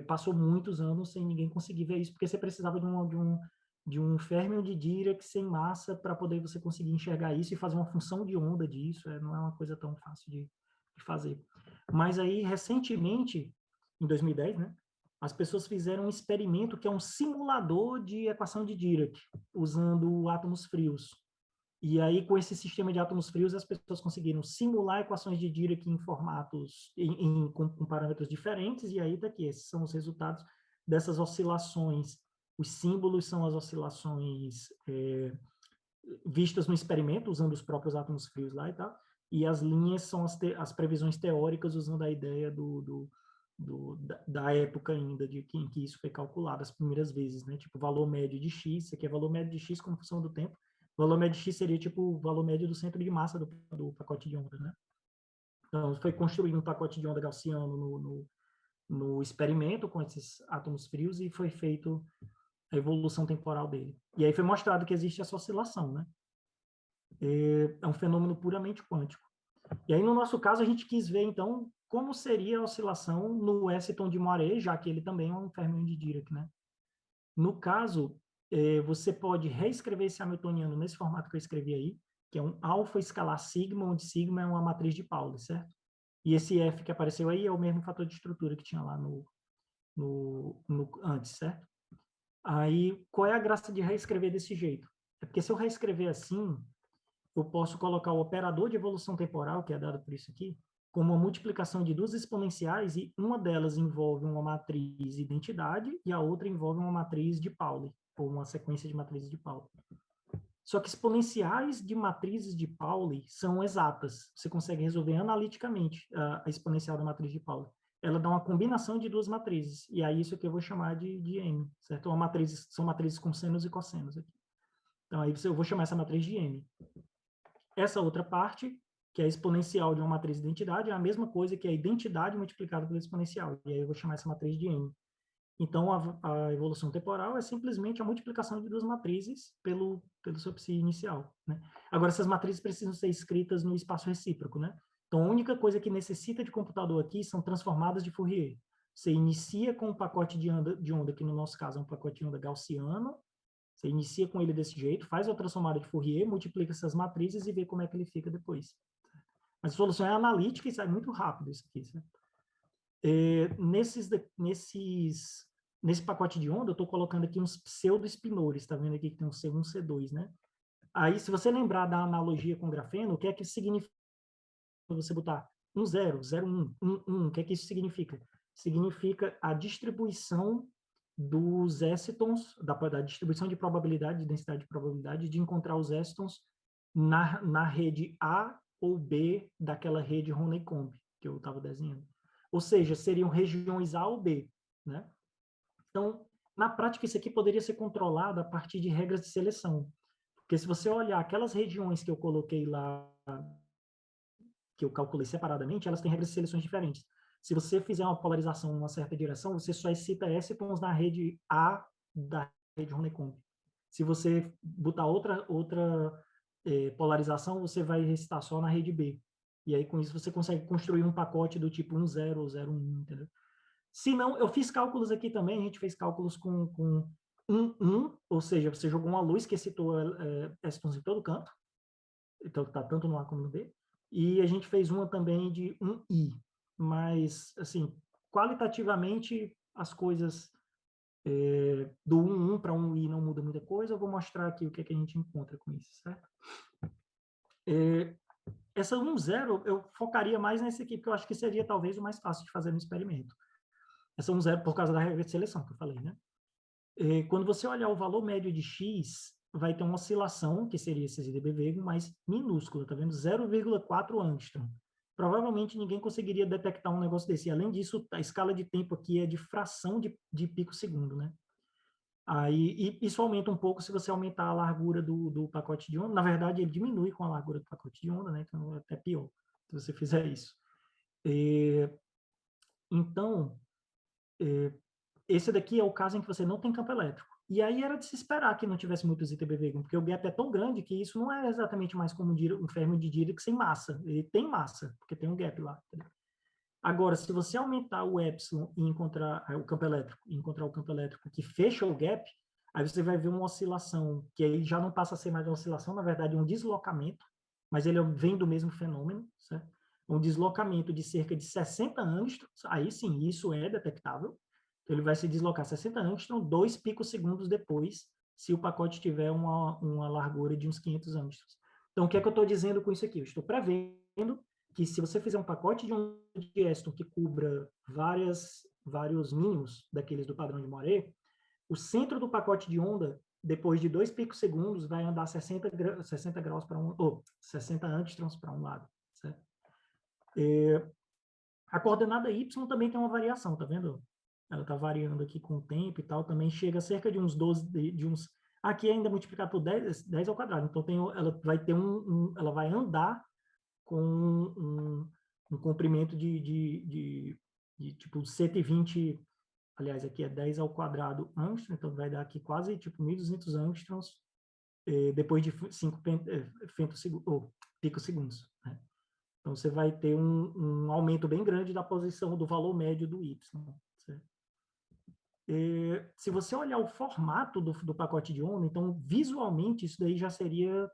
passou muitos anos sem ninguém conseguir ver isso, porque você precisava de um férmion de Dirac sem massa para poder você conseguir enxergar isso e fazer uma função de onda disso. Não é uma coisa tão fácil de fazer. Mas aí, recentemente, em 2010, né, as pessoas fizeram um experimento que é um simulador de equação de Dirac, usando átomos frios. E aí, com esse sistema de átomos frios, as pessoas conseguiram simular equações de Dirac em formatos, com parâmetros diferentes, e aí daqui, esses são os resultados dessas oscilações. Os símbolos são as oscilações vistas no experimento, usando os próprios átomos frios lá e tal, e as linhas são as previsões teóricas, usando a ideia da época ainda em que isso foi calculado as primeiras vezes, né? Tipo, valor médio de x, isso aqui é valor médio de x como função do tempo. O valor médio de x seria tipo o valor médio do centro de massa do pacote de onda, né? Então, foi construído um pacote de onda gaussiano no experimento com esses átomos frios e foi feito a evolução temporal dele. E aí foi mostrado que existe essa oscilação, né? É um fenômeno puramente quântico. E aí, no nosso caso, a gente quis ver, então, como seria a oscilação no éciton de Moiré, já que ele também é um férmion de Dirac, né? No caso, você pode reescrever esse hamiltoniano nesse formato que eu escrevi aí, que é um alfa escalar sigma, onde sigma é uma matriz de Pauli, certo? E esse F que apareceu aí é o mesmo fator de estrutura que tinha lá antes, certo? Aí, qual é a graça de reescrever desse jeito? É porque se eu reescrever assim, eu posso colocar o operador de evolução temporal, que é dado por isso aqui, como uma multiplicação de duas exponenciais, e uma delas envolve uma matriz identidade e a outra envolve uma matriz de Pauli, ou uma sequência de matrizes de Pauli. Só que exponenciais de matrizes de Pauli são exatas. Você consegue resolver analiticamente a exponencial da matriz de Pauli. Ela dá uma combinação de duas matrizes, e aí isso aqui eu vou chamar de M, certo? São matrizes com senos e cossenos aqui. Então aí eu vou chamar essa matriz de M. Essa outra parte que é a exponencial de uma matriz de identidade, é a mesma coisa que a identidade multiplicada pela exponencial. E aí eu vou chamar essa matriz de N. Então, a evolução temporal é simplesmente a multiplicação de duas matrizes pelo seu psi inicial, né? Agora, essas matrizes precisam ser escritas no espaço recíproco, né? Então, a única coisa que necessita de computador aqui são transformadas de Fourier. Você inicia com um pacote de onda, que no nosso caso é um pacote de onda gaussiano, você inicia com ele desse jeito, faz a transformada de Fourier, multiplica essas matrizes e vê como é que ele fica depois. Mas a solução é analítica e sai muito rápido isso aqui, certo? Nesse pacote de onda, eu estou colocando aqui uns pseudo-espinores, tá vendo aqui que tem um C1, C2, né? Aí, se você lembrar da analogia com grafeno, o que é que significa você botar 1, 0, 0, 1, 1, 1? O que é que isso significa? Significa a distribuição dos écitons, da distribuição de probabilidade, de densidade de probabilidade, de encontrar os écitons na rede A ou B daquela rede Honeycomb que eu estava desenhando. Ou seja, seriam regiões A ou B, né? Então, na prática, isso aqui poderia ser controlado a partir de regras de seleção. Porque se você olhar aquelas regiões que eu coloquei lá, que eu calculei separadamente, elas têm regras de seleções diferentes. Se você fizer uma polarização em uma certa direção, você só excita écitons na rede A da rede Honeycomb. Se você botar outra polarização, você vai excitar só na rede B. E aí, com isso, você consegue construir um pacote do tipo 1, 0 ou 0, 1, entendeu? Se não, eu fiz cálculos aqui também, a gente fez cálculos com 1, 1, ou seja, você jogou uma luz que excitou écitons em todo canto, então está tanto no A como no B, e a gente fez uma também de 1i, mas, assim, qualitativamente, as coisas do 1, 1 para 1i não muda muita coisa, eu vou mostrar aqui o que, é que a gente encontra com isso, certo? Essa 1, 0, eu focaria mais nesse aqui, porque eu acho que seria talvez o mais fácil de fazer no experimento. Essa 1, 0 por causa da regra de seleção que eu falei, né? Quando você olhar o valor médio de x, vai ter uma oscilação, que seria esse ZDBV, mais minúscula, tá vendo? 0,4 angstrom. Provavelmente ninguém conseguiria detectar um negócio desse. E, além disso, a escala de tempo aqui é de fração de pico-segundo, né? Aí, e isso aumenta um pouco se você aumentar a largura do pacote de onda. Na verdade, ele diminui com a largura do pacote de onda, né? Então, é até pior se você fizer isso. Então, esse daqui é o caso em que você não tem campo elétrico. E aí era de se esperar que não tivesse muitos ITBV, porque o gap é tão grande que isso não é exatamente mais como um fermo de Dirac sem massa. Ele tem massa, porque tem um gap lá. Entendeu? Agora, se você aumentar o epsilon e encontrar o campo elétrico, e encontrar o campo elétrico que fecha o gap, aí você vai ver uma oscilação, que aí já não passa a ser mais uma oscilação, na verdade é um deslocamento, mas ele vem do mesmo fenômeno, certo? Um deslocamento de cerca de 60 angstroms, aí sim, isso é detectável. Ele vai se deslocar 60 angstroms 2 picosegundos depois, se o pacote tiver uma largura de uns 500 angstroms. Então, o que é que eu estou dizendo com isso aqui? Eu estou prevendo que se você fizer um pacote de onda de Aston que cubra vários mínimos daqueles do padrão de Moiré, o centro do pacote de onda, depois de 2 picosegundos, vai andar 60 graus para ou 60 angstroms para um lado. Certo? A coordenada Y também tem uma variação, tá vendo? Ela está variando aqui com o tempo e tal, também chega a cerca de uns 12, aqui ainda multiplicado por 10 ao quadrado, então ela vai ter ela vai andar com um comprimento de tipo 120, aliás, aqui é 10 ao quadrado angstrom, então vai dar aqui quase tipo 1.200 angstroms depois de 5 picosegundos. Né? Então, você vai ter um aumento bem grande da posição do valor médio do Y. Certo? Se você olhar o formato do pacote de onda, então, visualmente, isso daí já seria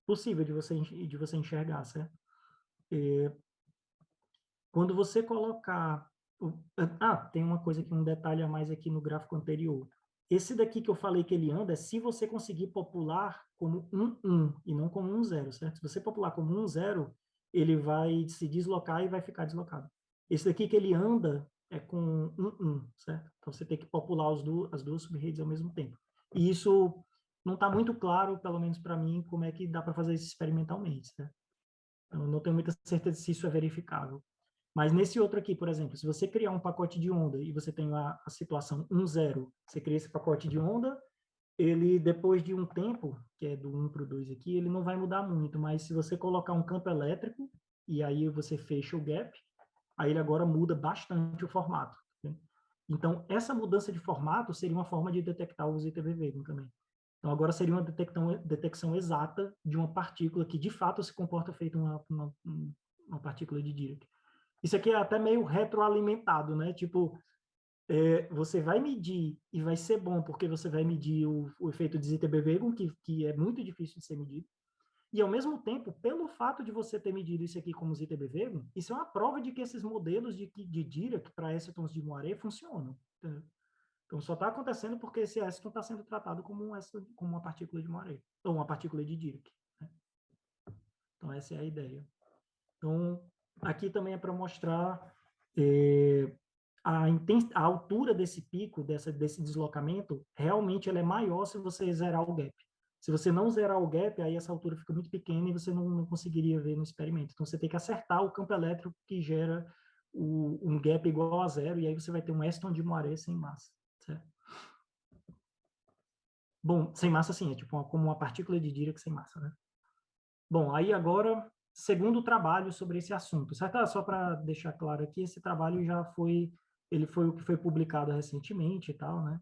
possível de você enxergar, certo? Quando você colocar... tem uma coisa aqui, um detalhe a mais aqui no gráfico anterior. Esse daqui que eu falei que ele anda é se você conseguir popular como 1, e não como 1, 0, certo? Se você popular como 1, 0, ele vai se deslocar e vai ficar deslocado. Esse daqui que ele anda é com 1, certo? Então, você tem que popular as duas subredes ao mesmo tempo. E isso não está muito claro, pelo menos para mim, como é que dá para fazer isso experimentalmente, certo? Eu não tenho muita certeza se isso é verificável. Mas nesse outro aqui, por exemplo, se você criar um pacote de onda e você tem a situação 1, 0, você cria esse pacote de onda, ele, depois de um tempo, que é do 1 para o 2 aqui, ele não vai mudar muito, mas se você colocar um campo elétrico, e aí você fecha o gap, aí ele agora muda bastante o formato. Né? Então, essa mudança de formato seria uma forma de detectar o ZTV Vegan também. Então, agora seria uma detecção exata de uma partícula que, de fato, se comporta feito uma partícula de Dirac. Isso aqui é até meio retroalimentado, né? Tipo, você vai medir e vai ser bom porque você vai medir o efeito de ZTB Vegan, que é muito difícil de ser medido. E, ao mesmo tempo, pelo fato de você ter medido isso aqui como ZTB Vegan, isso é uma prova de que esses modelos de Dirac para acetons de Moiré funcionam. Entendeu? Então, só está acontecendo porque esse aceton está sendo tratado como uma partícula de Moiré, ou uma partícula de Dirac. Né? Então, essa é a ideia. Então, aqui também é para mostrar a altura desse pico, desse deslocamento, realmente ela é maior se você zerar o gap. Se você não zerar o gap, aí essa altura fica muito pequena e você não conseguiria ver no experimento. Então, você tem que acertar o campo elétrico que gera um gap igual a zero, e aí você vai ter um Aston de Moiré sem massa. Certo? Bom, sem massa, sim, é tipo como uma partícula de Dirac sem massa, né? Bom, aí agora, segundo trabalho sobre esse assunto, certo? Só para deixar claro aqui, esse trabalho ele foi o que foi publicado recentemente e tal, né?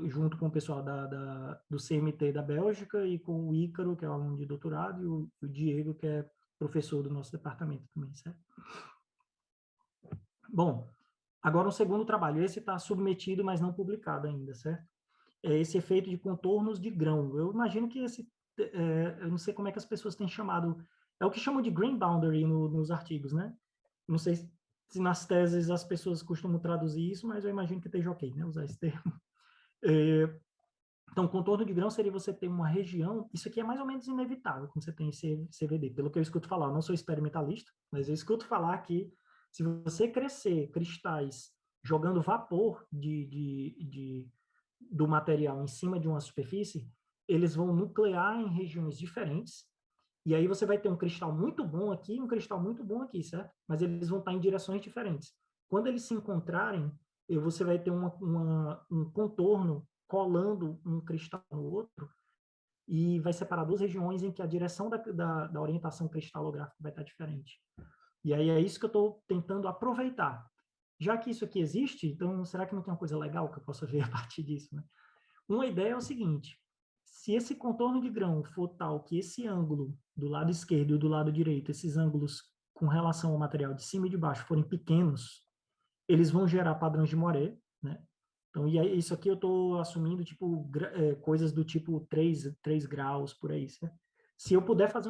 Junto com o pessoal do CMT da Bélgica e com o Ícaro, que é aluno de doutorado, e o Diego, que é professor do nosso departamento também, certo? Bom, agora um segundo trabalho, esse está submetido, mas não publicado ainda, certo? É esse efeito de contornos de grão. Eu imagino que eu não sei como é que as pessoas têm chamado, é o que chamam de grain boundary nos artigos, né? Não sei se nas teses as pessoas costumam traduzir isso, mas eu imagino que esteja ok, né? Usar esse termo. Então, contorno de grão seria você ter uma região, isso aqui é mais ou menos inevitável quando você tem CVD, pelo que eu escuto falar, eu não sou experimentalista, mas eu escuto falar que se você crescer cristais jogando vapor do material em cima de uma superfície, eles vão nuclear em regiões diferentes, e aí você vai ter um cristal muito bom aqui e um cristal muito bom aqui, certo? Mas eles vão estar em direções diferentes. Quando eles se encontrarem, você vai ter um contorno colando um cristal no outro e vai separar duas regiões em que a direção da orientação cristalográfica vai estar diferente. E aí é isso que eu estou tentando aproveitar. Já que isso aqui existe, então será que não tem uma coisa legal que eu possa ver a partir disso? Né? Uma ideia é o seguinte, se esse contorno de grão for tal que esse ângulo do lado esquerdo e do lado direito, esses ângulos com relação ao material de cima e de baixo forem pequenos, eles vão gerar padrões de Moiré, né? Então, e aí, isso aqui eu estou assumindo tipo coisas do tipo 3 graus por aí, certo? Se eu puder fazer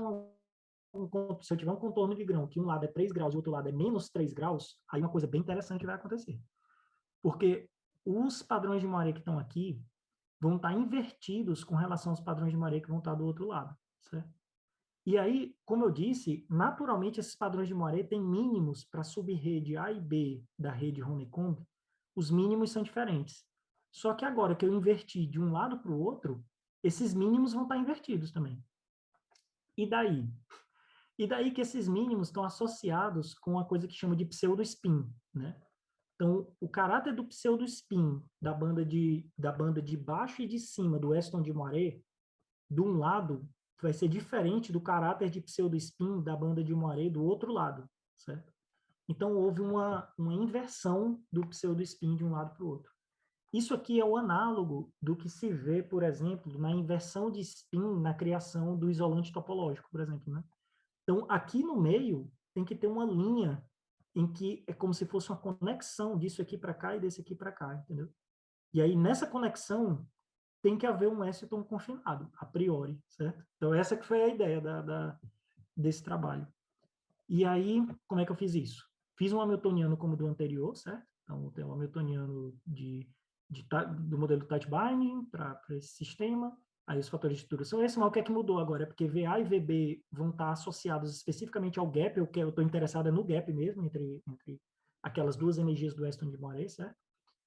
se eu tiver um contorno de grão que um lado é 3 graus e o outro lado é menos 3 graus, aí uma coisa bem interessante vai acontecer. Porque os padrões de Moiré que estão aqui vão estar invertidos com relação aos padrões de Moiré que vão estar do outro lado, certo? E aí, como eu disse, naturalmente esses padrões de Moiré têm mínimos para a subrede A e B da rede Honeycomb, os mínimos são diferentes. Só que agora que eu inverti de um lado para o outro, esses mínimos vão estar invertidos também. E daí? E daí que esses mínimos estão associados com uma coisa que chama de pseudo-spin, né? Então, o caráter do pseudo-spin da banda de baixo e de cima do Aston de Moiré, de um lado, vai ser diferente do caráter de pseudo-spin da banda de Moiré do outro lado, certo? Então, houve uma inversão do pseudo-spin de um lado para o outro. Isso aqui é o análogo do que se vê, por exemplo, na inversão de spin na criação do isolante topológico, por exemplo, né? Então, aqui no meio, tem que ter uma linha em que é como se fosse uma conexão disso aqui para cá e desse aqui para cá, entendeu? E aí, nessa conexão, tem que haver um aceton confinado, a priori, certo? Então, essa que foi a ideia desse trabalho. E aí, como é que eu fiz isso? Fiz um hamiltoniano como do anterior, certo? Então, tem um hamiltoniano do modelo tight binding para esse sistema. Aí os fatores de estrutura são esses, mas o que é que mudou agora? É porque VA e VB vão estar associados especificamente ao gap, eu estou interessado no gap mesmo, entre aquelas duas energias do Weston de Moiré, certo?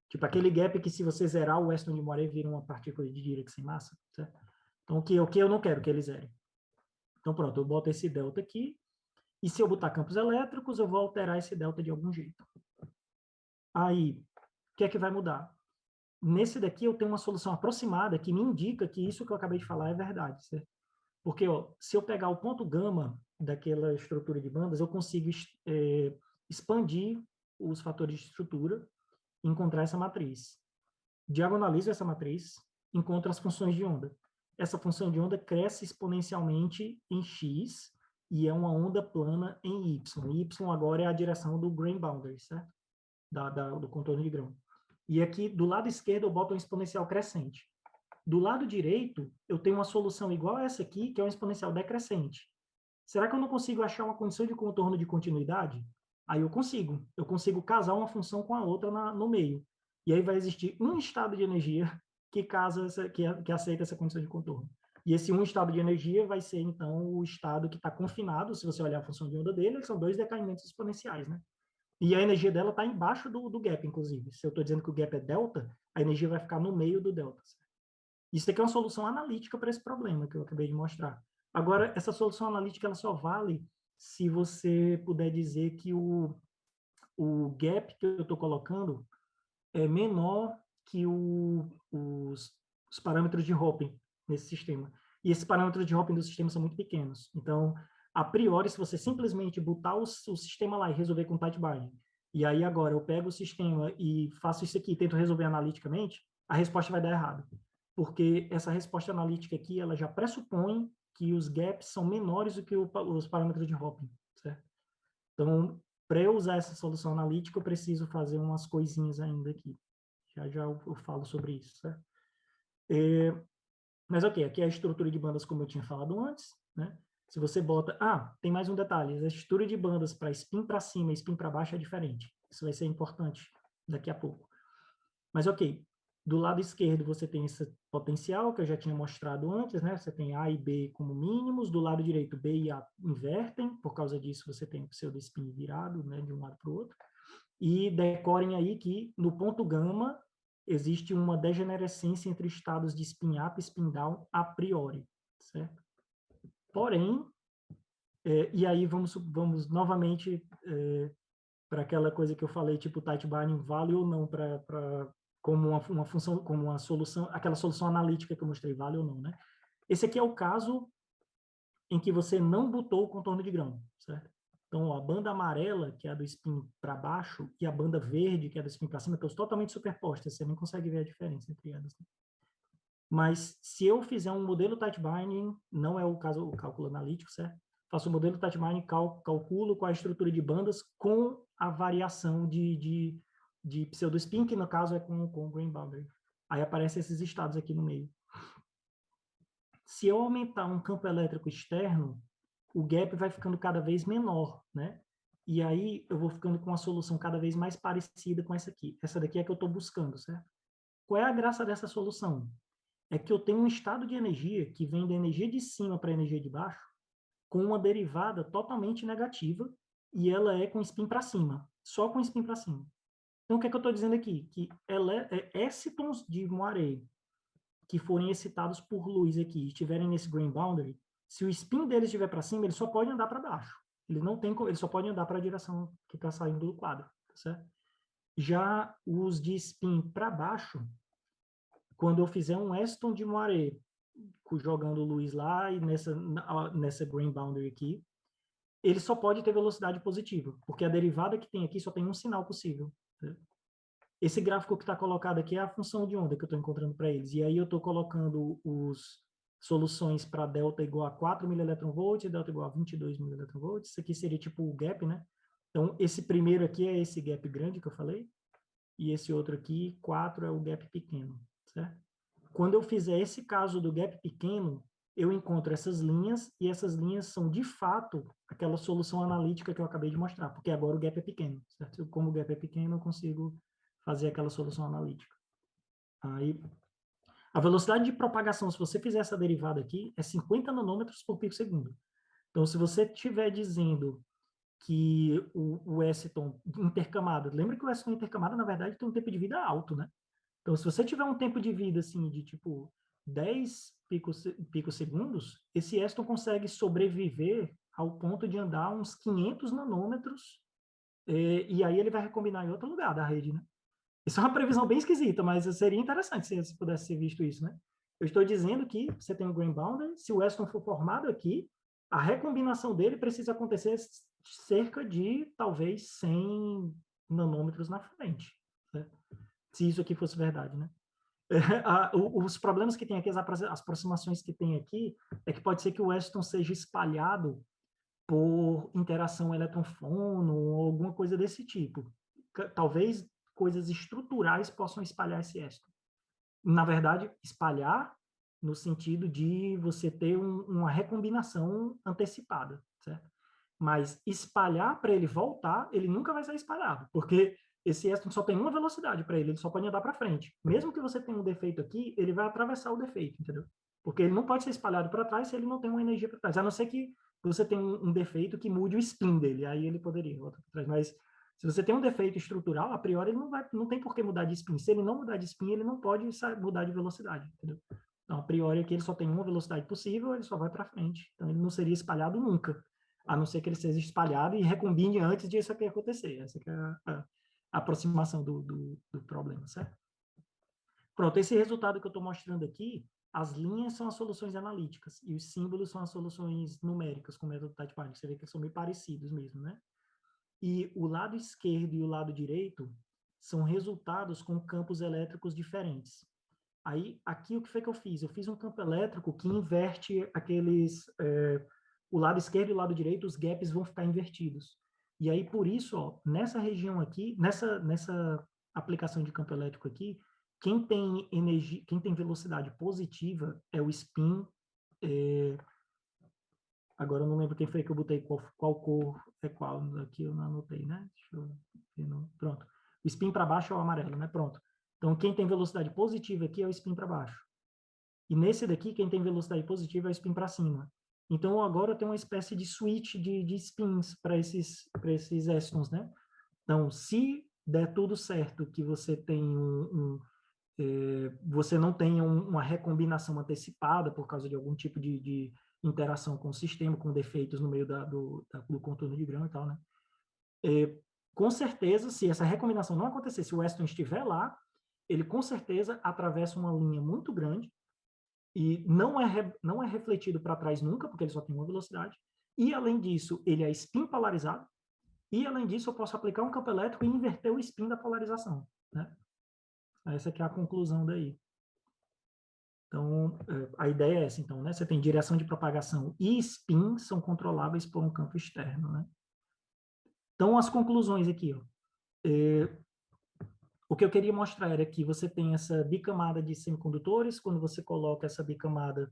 Tipo aquele gap que se você zerar o Weston de Moiré vira uma partícula de Dirac sem massa, certo? Então o que eu não quero que ele zere. Então pronto, eu boto esse delta aqui, e se eu botar campos elétricos, eu vou alterar esse delta de algum jeito. Aí, o que é que vai mudar? nesse daqui eu tenho uma solução aproximada que me indica que isso que eu acabei de falar é verdade, certo? Porque, ó, se eu pegar o ponto gama daquela estrutura de bandas, eu consigo expandir os fatores de estrutura e encontrar essa matriz. Diagonalizo essa matriz, encontro as funções de onda. Essa função de onda cresce exponencialmente em x e é uma onda plana em y. Y agora é a direção do grain boundary, certo? Do contorno de grão. E aqui, do lado esquerdo, eu boto um exponencial crescente. Do lado direito, eu tenho uma solução igual a essa aqui, que é um exponencial decrescente. Será que eu não consigo achar uma condição de contorno de continuidade? Aí eu consigo. Eu consigo casar uma função com a outra no meio. E aí vai existir um estado de energia que aceita essa condição de contorno. E esse um estado de energia vai ser, então, o estado que está confinado. Se você olhar a função de onda dele, são dois decaimentos exponenciais, né? E a energia dela está embaixo do gap, inclusive. Se eu estou dizendo que o gap é delta, a energia vai ficar no meio do delta. Isso aqui é uma solução analítica para esse problema que eu acabei de mostrar. Agora, essa solução analítica ela só vale se você puder dizer que o gap que eu estou colocando é menor que os parâmetros de Hopin nesse sistema. E esses parâmetros de Hopin do sistema são muito pequenos. Então, a priori, se você simplesmente botar o sistema lá e resolver com tight binding, e aí agora eu pego o sistema e faço isso aqui e tento resolver analiticamente, a resposta vai dar errado. Porque essa resposta analítica aqui, ela já pressupõe que os gaps são menores do que os parâmetros de Hopin, certo? Então, para eu usar essa solução analítica, eu preciso fazer umas coisinhas ainda aqui. Já já eu falo sobre isso, certo? Mas ok, aqui é a estrutura de bandas como eu tinha falado antes, né? Se você bota... Ah, tem mais um detalhe. A estrutura de bandas para spin para cima e spin para baixo é diferente. Isso vai ser importante daqui a pouco. Mas ok, do lado esquerdo você tem esse potencial que eu já tinha mostrado antes, né? Você tem A e B como mínimos. Do lado direito, B e A invertem. Por causa disso, você tem o pseudo-spin virado, né? De um lado para o outro. E decorem aí que no ponto gama existe uma degenerescência entre estados de spin up e spin down a priori, certo? Porém, e aí vamos novamente para aquela coisa que eu falei, tipo tight binding vale ou não como uma função, como uma solução, aquela solução analítica que eu mostrei, vale ou não, né? Esse aqui é o caso em que você não botou o contorno de grão, certo? Então, ó, a banda amarela, que é a do spin para baixo, e a banda verde, que é a do spin para cima, estão totalmente superpostas, você nem consegue ver a diferença entre elas. Mas se eu fizer um modelo tight binding, não é o caso, o cálculo analítico, certo? Faço o modelo tight binding, calculo qual a estrutura de bandas com a variação de pseudo-spin, que no caso é com o grain boundary. Aí aparecem esses estados aqui no meio. Se eu aumentar um campo elétrico externo, o gap vai ficando cada vez menor, né? E aí eu vou ficando com uma solução cada vez mais parecida com essa aqui. Essa daqui é que eu estou buscando, certo? Qual é a graça dessa solução? É que eu tenho um estado de energia que vem da energia de cima para a energia de baixo com uma derivada totalmente negativa e ela é com spin para cima, só com spin para cima. Então, o que é que eu estou dizendo aqui? Que excitons de Moiré que forem excitados por luz aqui, estiverem nesse grain boundary, se o spin deles estiver para cima, ele só pode andar para baixo. Ele só pode andar para a direção que está saindo do quadro, certo? Já os de spin para baixo, quando eu fizer um Eston de Moiré jogando luz lá e nessa grain boundary aqui, ele só pode ter velocidade positiva, porque a derivada que tem aqui só tem um sinal possível. Né? Esse gráfico que está colocado aqui é a função de onda que eu estou encontrando para eles. E aí eu estou colocando os soluções para delta igual a 4 mV e delta igual a 22 mV. Isso aqui seria tipo o gap, né? Então, esse primeiro aqui é esse gap grande que eu falei. E esse outro aqui, 4, é o gap pequeno, certo? Quando eu fizer esse caso do gap pequeno, eu encontro essas linhas, e essas linhas são, de fato, aquela solução analítica que eu acabei de mostrar, porque agora o gap é pequeno, certo? Como o gap é pequeno, eu consigo fazer aquela solução analítica. Aí, a velocidade de propagação, se você fizer essa derivada aqui, é 50 nanômetros por pico segundo. Então, se você estiver dizendo que o Eston intercamado, lembra que o Eston intercamado, na verdade, tem um tempo de vida alto, né? Então, se você tiver um tempo de vida, assim, de tipo 10 picosegundos, esse Eston consegue sobreviver ao ponto de andar uns 500 nanômetros, e aí ele vai recombinar em outro lugar da rede, né? Isso é uma previsão bem esquisita, mas seria interessante se pudesse ser visto isso, né? Eu estou dizendo que você tem um grain boundary, se o Weston for formado aqui, a recombinação dele precisa acontecer cerca de, talvez, 100 nanômetros na frente, né? Se isso aqui fosse verdade, né? Os problemas que tem aqui, as aproximações que tem aqui, é que pode ser que o Weston seja espalhado por interação elétron-fono ou alguma coisa desse tipo. Talvez coisas estruturais possam espalhar esse Weston. Na verdade, espalhar no sentido de você ter uma recombinação antecipada, certo? Mas espalhar para ele voltar, ele nunca vai ser espalhado, porque esse Aston só tem uma velocidade para ele só pode andar para frente. Mesmo que você tenha um defeito aqui, ele vai atravessar o defeito, entendeu? Porque ele não pode ser espalhado para trás se ele não tem uma energia para trás, a não ser que você tenha um defeito que mude o spin dele, aí ele poderia voltar para trás. Mas se você tem um defeito estrutural, a priori ele não tem por que mudar de spin. Se ele não mudar de spin, ele não pode mudar de velocidade, entendeu? Então, a priori aqui ele só tem uma velocidade possível, ele só vai para frente. Então, ele não seria espalhado nunca, a não ser que ele seja espalhado e recombine antes disso aqui acontecer. Essa que é a aproximação do problema, certo? Pronto, esse resultado que eu estou mostrando aqui, as linhas são as soluções analíticas e os símbolos são as soluções numéricas, com o método Type-Particle. Você vê que eles são meio parecidos mesmo, né? E o lado esquerdo e o lado direito são resultados com campos elétricos diferentes. Aí, aqui o que foi que eu fiz? Eu fiz um campo elétrico que inverte aqueles... o lado esquerdo e o lado direito, os gaps vão ficar invertidos. E aí, por isso, ó, nessa região aqui, nessa aplicação de campo elétrico aqui, quem tem energia, quem tem velocidade positiva é o spin. Agora eu não lembro quem foi que eu botei, qual cor é qual. Aqui eu não anotei, né? Deixa eu ver. Pronto. O spin para baixo é o amarelo, né? Pronto. Então, quem tem velocidade positiva aqui é o spin para baixo. E nesse daqui, quem tem velocidade positiva é o spin para cima. Então, agora eu tenho uma espécie de switch de spins para esses Astons, né? Então, se der tudo certo, que você tem você não tenha uma recombinação antecipada por causa de algum tipo de interação com o sistema, com defeitos no meio do contorno de grão e tal, né? Com certeza, se essa recombinação não acontecer, se o Aston estiver lá, ele com certeza atravessa uma linha muito grande e não é refletido para trás nunca, porque ele só tem uma velocidade. E, além disso, ele é spin polarizado. E, além disso, eu posso aplicar um campo elétrico e inverter o spin da polarização, né? Essa aqui é a conclusão daí. Então, a ideia é essa, então, né? Você tem direção de propagação e spin são controláveis por um campo externo, né? Então, as conclusões aqui, ó. O que eu queria mostrar era que você tem essa bicamada de semicondutores, quando você coloca essa bicamada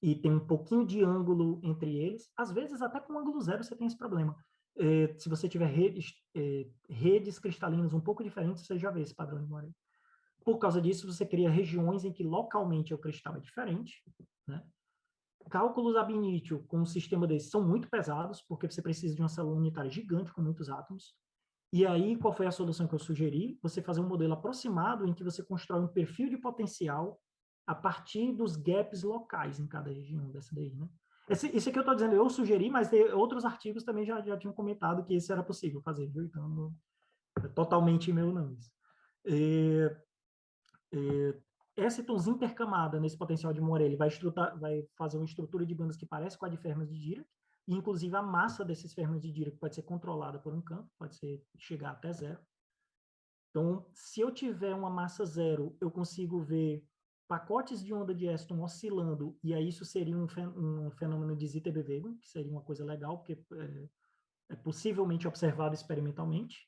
e tem um pouquinho de ângulo entre eles, às vezes até com ângulo zero você tem esse problema. Se você tiver redes cristalinas um pouco diferentes, você já vê esse padrão de Morel. Por causa disso, você cria regiões em que localmente o cristal é diferente, né? Cálculos ab initio com um sistema desse são muito pesados, porque você precisa de uma célula unitária gigante com muitos átomos. E aí, qual foi a solução que eu sugeri? Você fazer um modelo aproximado em que você constrói um perfil de potencial a partir dos gaps locais em cada região dessa daí, né? Isso aqui eu estou dizendo, eu sugeri, mas outros artigos também já tinham comentado que isso era possível fazer, viu? Então, não, é totalmente meu não isso. Écitons intercamada nesse potencial de Morelli vai fazer uma estrutura de bandas que parece com a de fermions de Dirac, e inclusive a massa desses fermions de Dirac pode ser controlada por um campo, pode chegar até zero. Então, se eu tiver uma massa zero, eu consigo ver pacotes de onda de Aston oscilando, e aí isso seria um fenômeno de Zitterbewegung, que seria uma coisa legal, porque é possivelmente observado experimentalmente.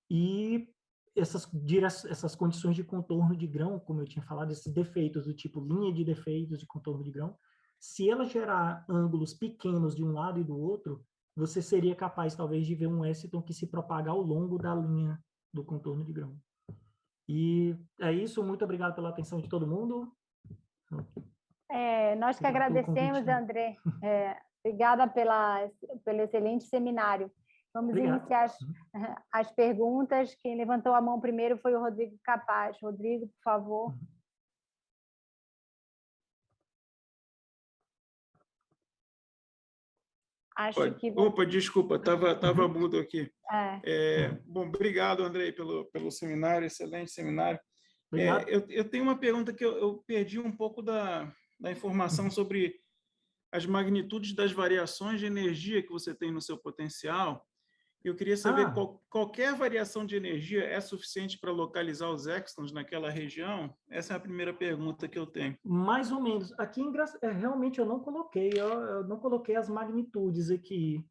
E essas condições de contorno de grão, como eu tinha falado, esses defeitos do tipo linha de defeitos de contorno de grão, se ela gerar ângulos pequenos de um lado e do outro, você seria capaz, talvez, de ver um Aston que se propaga ao longo da linha do contorno de grão. E é isso. Muito obrigado pela atenção de todo mundo. Nós que agradecemos, André. Obrigada pelo excelente seminário. Vamos iniciar as perguntas. Quem levantou a mão primeiro foi o Rodrigo Capaz. Rodrigo, por favor. Acho que... Opa, desculpa, estava mudo aqui. É. Bom, obrigado, Andrei, pelo seminário, excelente seminário. Obrigado. Eu tenho uma pergunta que eu perdi um pouco da informação sobre as magnitudes das variações de energia que você tem no seu potencial. Eu queria saber qualquer variação de energia é suficiente para localizar os extons naquela região? Essa é a primeira pergunta que eu tenho. Mais ou menos. Aqui, realmente, eu não coloquei as magnitudes aqui,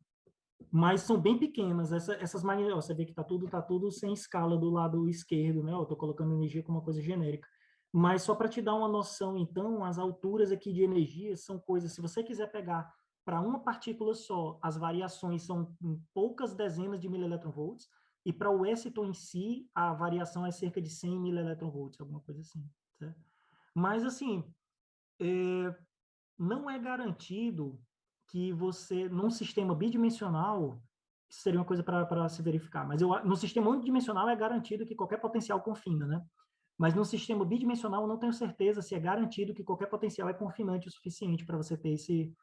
mas são bem pequenas. Essas magnitudes, você vê que tá tudo sem escala do lado esquerdo, né? Eu estou colocando energia como uma coisa genérica. Mas só para te dar uma noção, então, as alturas aqui de energia são coisas, se você quiser pegar para uma partícula só, as variações são em poucas dezenas de mileelectronvolts, e para o Weston em si, a variação é cerca de 100 mileelectronvolts, alguma coisa assim, certo? Mas, assim, não é garantido que você, num sistema bidimensional, isso seria uma coisa para se verificar, mas no sistema unidimensional é garantido que qualquer potencial confina, né? Mas no sistema bidimensional eu não tenho certeza se é garantido que qualquer potencial é confinante o suficiente para você ter esse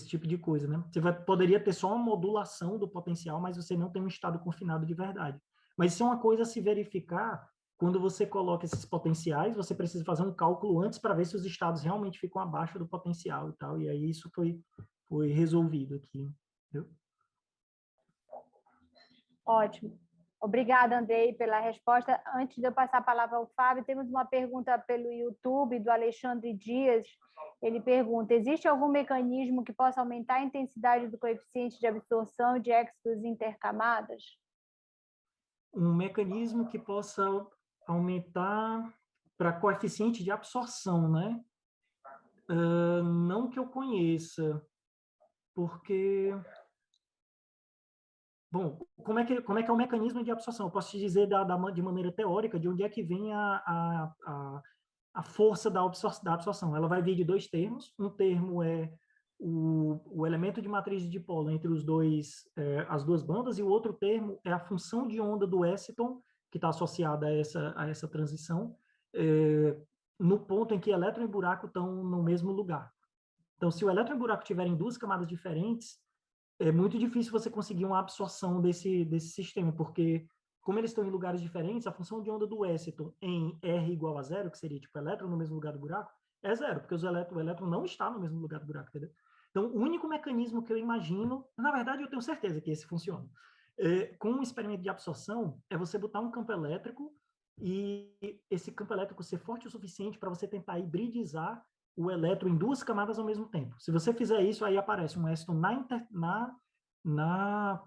tipo de coisa, né? Poderia ter só uma modulação do potencial, mas você não tem um estado confinado de verdade. Mas isso é uma coisa a se verificar quando você coloca esses potenciais, você precisa fazer um cálculo antes para ver se os estados realmente ficam abaixo do potencial e tal, e aí isso foi resolvido aqui, entendeu? Ótimo. Obrigada, Andrei, pela resposta. Antes de eu passar a palavra ao Fábio, temos uma pergunta pelo YouTube do Alexandre Dias. Ele pergunta: existe algum mecanismo que possa aumentar a intensidade do coeficiente de absorção de extos intercamadas? Um mecanismo que possa aumentar para coeficiente de absorção, né? Não que eu conheça, porque... Bom, como é que é o mecanismo de absorção? Eu posso te dizer de maneira teórica de onde é que vem a força da absorção. Ela vai vir de dois termos. Um termo é o elemento de matriz de dipolo entre as duas bandas, e o outro termo é a função de onda do Weston, que está associada a essa transição, no ponto em que elétron e buraco estão no mesmo lugar. Então, se o elétron e o buraco estiverem em duas camadas diferentes, é muito difícil você conseguir uma absorção desse sistema, porque como eles estão em lugares diferentes, a função de onda do Weston em R igual a zero, que seria tipo elétron no mesmo lugar do buraco, é zero, porque o elétron não está no mesmo lugar do buraco, entendeu? Então, o único mecanismo que eu imagino, na verdade eu tenho certeza que esse funciona, com um experimento de absorção, é você botar um campo elétrico e esse campo elétrico ser forte o suficiente para você tentar hibridizar o elétron em duas camadas ao mesmo tempo. Se você fizer isso, aí aparece um Weston na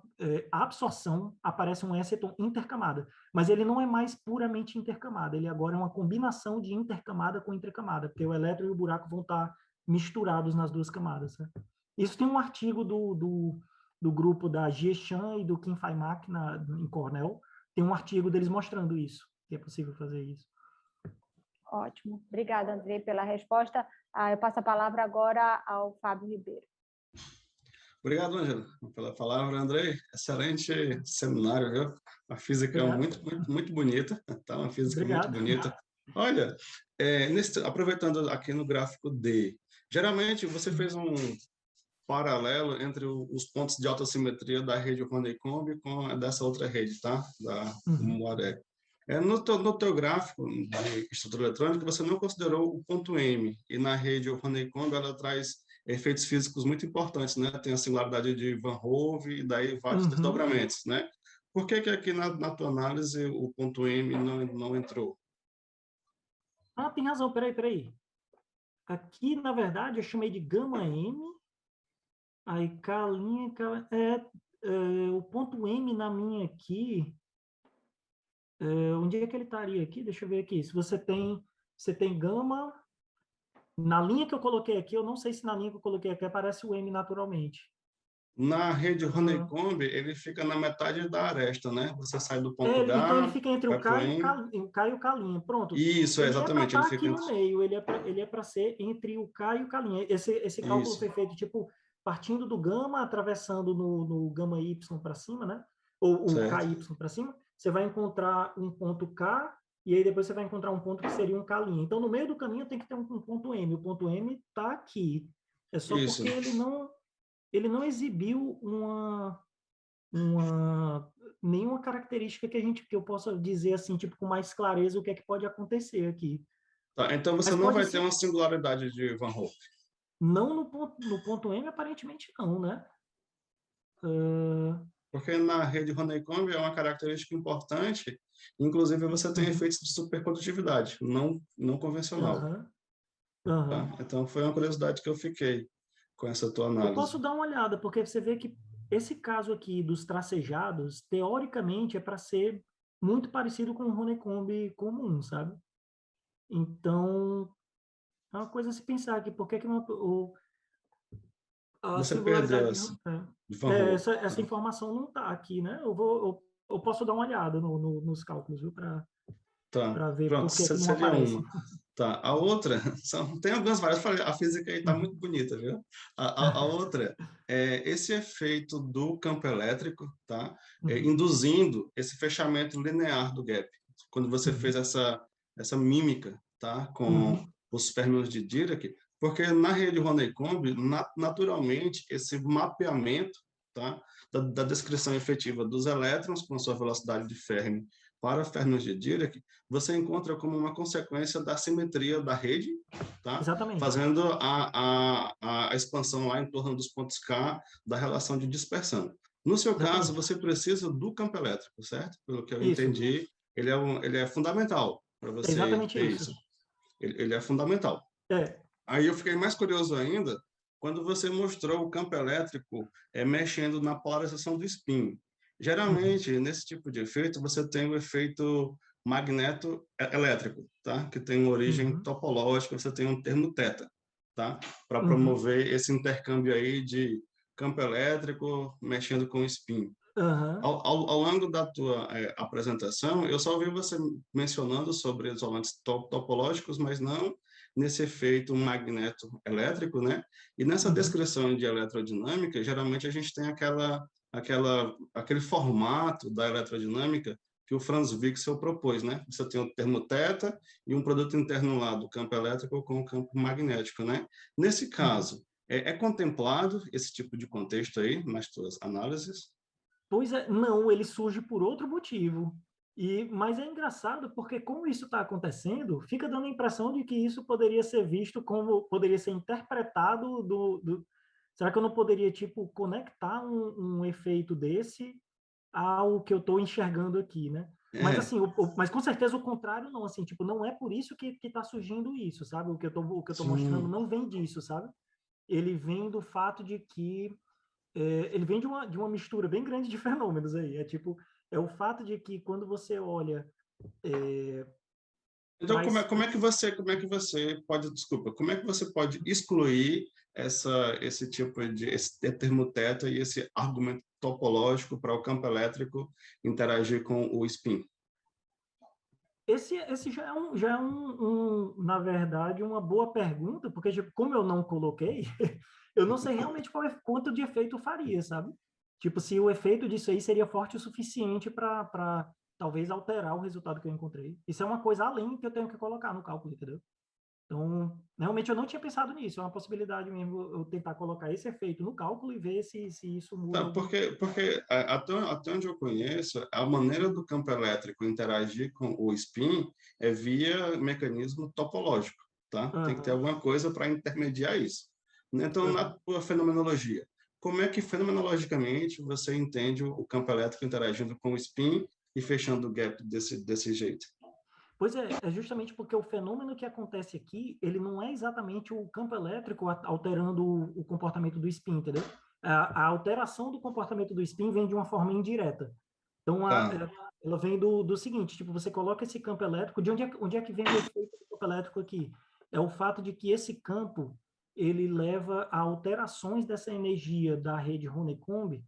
absorção, aparece um Weston intercamada. Mas ele não é mais puramente intercamada, ele agora é uma combinação de intercamada com intercamada, porque o elétron e o buraco vão estar misturados nas duas camadas. Né? Isso tem um artigo do grupo da Jie Chan e do Kim Fai Mak em Cornell, tem um artigo deles mostrando isso, que é possível fazer isso. Ótimo. Obrigada, Andrei, pela resposta. Eu passo a palavra agora ao Fábio Ribeiro. Obrigado, Ângela, pela palavra, Andrei. Excelente seminário, viu? Uma física muito bonita, tá? Uma física muito bonita. Olha, aproveitando aqui no gráfico D, geralmente você fez um paralelo entre os pontos de autossimetria da rede Honeycomb com dessa outra rede, tá? Da Moiré. No teu gráfico de estrutura eletrônica, você não considerou o ponto M, e na rede Honeycomb ela traz efeitos físicos muito importantes, né? Tem a singularidade de Van Hove e daí vários desdobramentos, né? Por que aqui na tua análise o ponto M não entrou? Tem razão, peraí. Aqui, na verdade, eu chamei de gama M, aí K', o ponto M na minha aqui, onde é que ele estaria aqui? Deixa eu ver aqui. Se você tem gama, na linha que eu coloquei aqui, eu não sei se na linha que eu coloquei aqui aparece o M naturalmente. Na rede Honeycomb, ele fica na metade da aresta, né? Você sai do ponto H... Então, ele fica entre o K e o K'. Pronto. Isso, exatamente. Ele fica aqui no meio. Ele é para ser entre o K e o K'. Esse cálculo foi feito, tipo, partindo do gama, atravessando no gama Y para cima, né? Ou o KY para cima. Você vai encontrar um ponto K, e aí depois você vai encontrar um ponto que seria um K'. Então, no meio do caminho tem que ter um ponto M. O ponto M está aqui. É só porque ele não... ele não exibiu nenhuma característica que eu possa dizer assim, tipo, com mais clareza o que é que pode acontecer aqui. Tá, então você Mas não pode vai ser... ter uma singularidade de Van Hoff. Não no ponto M, aparentemente não, né? Porque na rede Honeycomb é uma característica importante, inclusive você tem efeitos de supercondutividade, não convencional. Tá? Então foi uma curiosidade que eu fiquei com essa tua análise. Eu posso dar uma olhada, porque você vê que esse caso aqui dos tracejados, teoricamente, é para ser muito parecido com o Honeycomb comum, sabe? Então, é uma coisa a se pensar aqui, por que que não... A Você perdeu singularidade de Van Hoff. essa informação não está aqui, né? Eu posso dar uma olhada nos cálculos, viu? Para ver Pronto, por que não seria aparece. uma. Tá, a outra, tem algumas várias, a física aí está muito bonita, viu? A outra é esse efeito do campo elétrico, tá? Induzindo esse fechamento linear do gap. Quando você fez essa mímica, tá? Com os férmions de Dirac, porque na rede Honeycomb, naturalmente, esse mapeamento, tá? Da descrição efetiva dos elétrons com sua velocidade de Fermi para férmions de Dirac, você encontra como uma consequência da simetria da rede, tá? Exatamente. Fazendo a expansão lá em torno dos pontos K da relação de dispersão. No seu caso, você precisa do campo elétrico, certo? Pelo que eu entendi, ele é fundamental para você ter isso. Ele é fundamental. Aí eu fiquei mais curioso ainda quando você mostrou o campo elétrico mexendo na polarização do spin. Geralmente, nesse tipo de efeito, você tem o efeito magneto-elétrico, tá? Que tem uma origem topológica, você tem um termo θ, tá? Para promover esse intercâmbio aí de campo elétrico mexendo com o spin. Ao longo da tua apresentação, eu só ouvi você mencionando sobre isolantes topológicos, mas não nesse efeito magneto-elétrico, né? E nessa descrição de eletrodinâmica, geralmente a gente tem aquele formato da eletrodinâmica que o Franz Wixel propôs, né? Você tem o termo θ e um produto interno lá do campo elétrico com o campo magnético, né? Nesse caso, é contemplado esse tipo de contexto aí nas tuas análises? Pois é, não, ele surge por outro motivo. Mas é engraçado porque como isso está acontecendo, fica dando a impressão de que isso poderia ser visto como, poderia ser interpretado será que eu não poderia, tipo, conectar um efeito desse ao que eu estou enxergando aqui, né? Mas assim, mas com certeza o contrário não, assim, tipo, não é por isso que está surgindo isso, sabe? O que eu tô mostrando não vem disso, sabe? Ele vem do fato de que ele vem de uma mistura bem grande de fenômenos aí. É o fato de que quando você olha... Então, como é que você pode, desculpa, como é que você pode excluir esse tipo esse termo θ e esse argumento topológico para o campo elétrico interagir com o spin? Esse já é na verdade, uma boa pergunta, porque tipo, como eu não coloquei, eu não sei realmente quanto de efeito faria, sabe? Tipo, se o efeito disso aí seria forte o suficiente para talvez alterar o resultado que eu encontrei. Isso é uma coisa além que eu tenho que colocar no cálculo, entendeu? Então, realmente eu não tinha pensado nisso. É uma possibilidade mesmo eu tentar colocar esse efeito no cálculo e ver se isso muda. Tá, porque até onde eu conheço, a maneira do campo elétrico interagir com o spin é via mecanismo topológico, tá? Tem que ter alguma coisa para intermediar isso. Então, na tua fenomenologia, como é que fenomenologicamente você entende o campo elétrico interagindo com o spin e fechando o gap desse jeito? Pois é justamente porque o fenômeno que acontece aqui, ele não é exatamente o campo elétrico alterando o comportamento do spin, entendeu? A alteração do comportamento do spin vem de uma forma indireta. Então, ela vem do seguinte, tipo, você coloca esse campo elétrico, de onde é que vem o efeito do campo elétrico aqui? É o fato de que esse campo, ele leva a alterações dessa energia da rede Honeycomb,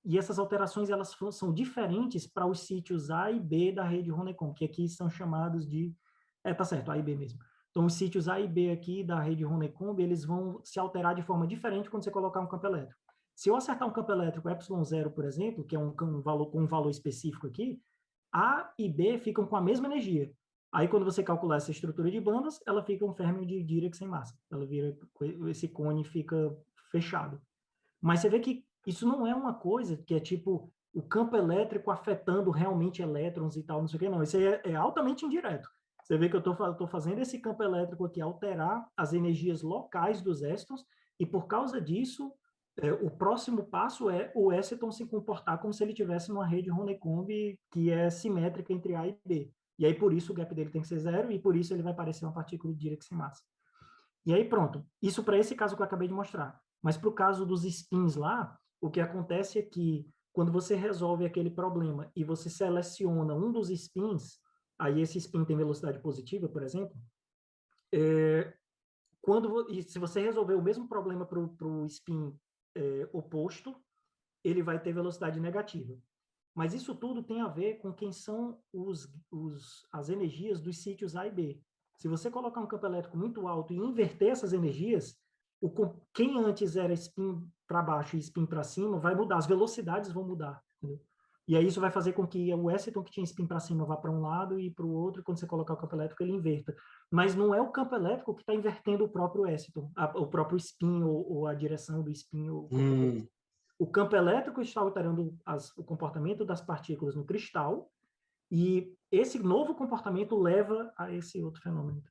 e essas alterações elas são diferentes para os sítios A e B da rede Honeycomb, que aqui são chamados de... tá certo, A e B mesmo. Então, os sítios A e B aqui da rede Honeycomb, eles vão se alterar de forma diferente quando você colocar um campo elétrico. Se eu acertar um campo elétrico ε0, por exemplo, que é um valor com um valor específico aqui, A e B ficam com a mesma energia. Aí, quando você calcular essa estrutura de bandas, ela fica um férmio de Dirac sem massa. Ela vira... Esse cone fica fechado. Mas você vê que isso não é uma coisa que é tipo o campo elétrico afetando realmente elétrons e tal, não sei o que, não. Isso aí é altamente indireto. Você vê que eu estou fazendo esse campo elétrico aqui alterar as energias locais dos écitons, e por causa disso, o próximo passo é o éciton se comportar como se ele tivesse numa rede Honeycomb que é simétrica entre A e B. E aí, por isso, o gap dele tem que ser 0, e por isso ele vai parecer uma partícula de Dirac sem massa. E aí, pronto. Isso para esse caso que eu acabei de mostrar. Mas para o caso dos spins lá, o que acontece é que quando você resolve aquele problema e você seleciona um dos spins, aí esse spin tem velocidade positiva, por exemplo, e se você resolver o mesmo problema para o spin oposto, ele vai ter velocidade negativa. Mas isso tudo tem a ver com quem são as energias dos sítios A e B. Se você colocar um campo elétrico muito alto e inverter essas energias, quem antes era spin para baixo e spin para cima vai mudar, as velocidades vão mudar. Entendeu? E aí isso vai fazer com que o éciton que tinha spin para cima vá para um lado e para o outro, e quando você colocar o campo elétrico, ele inverta. Mas não é o campo elétrico que está invertendo o próprio éciton, o próprio spin ou a direção do spin. O campo elétrico está alterando o comportamento das partículas no cristal, e esse novo comportamento leva a esse outro fenômeno.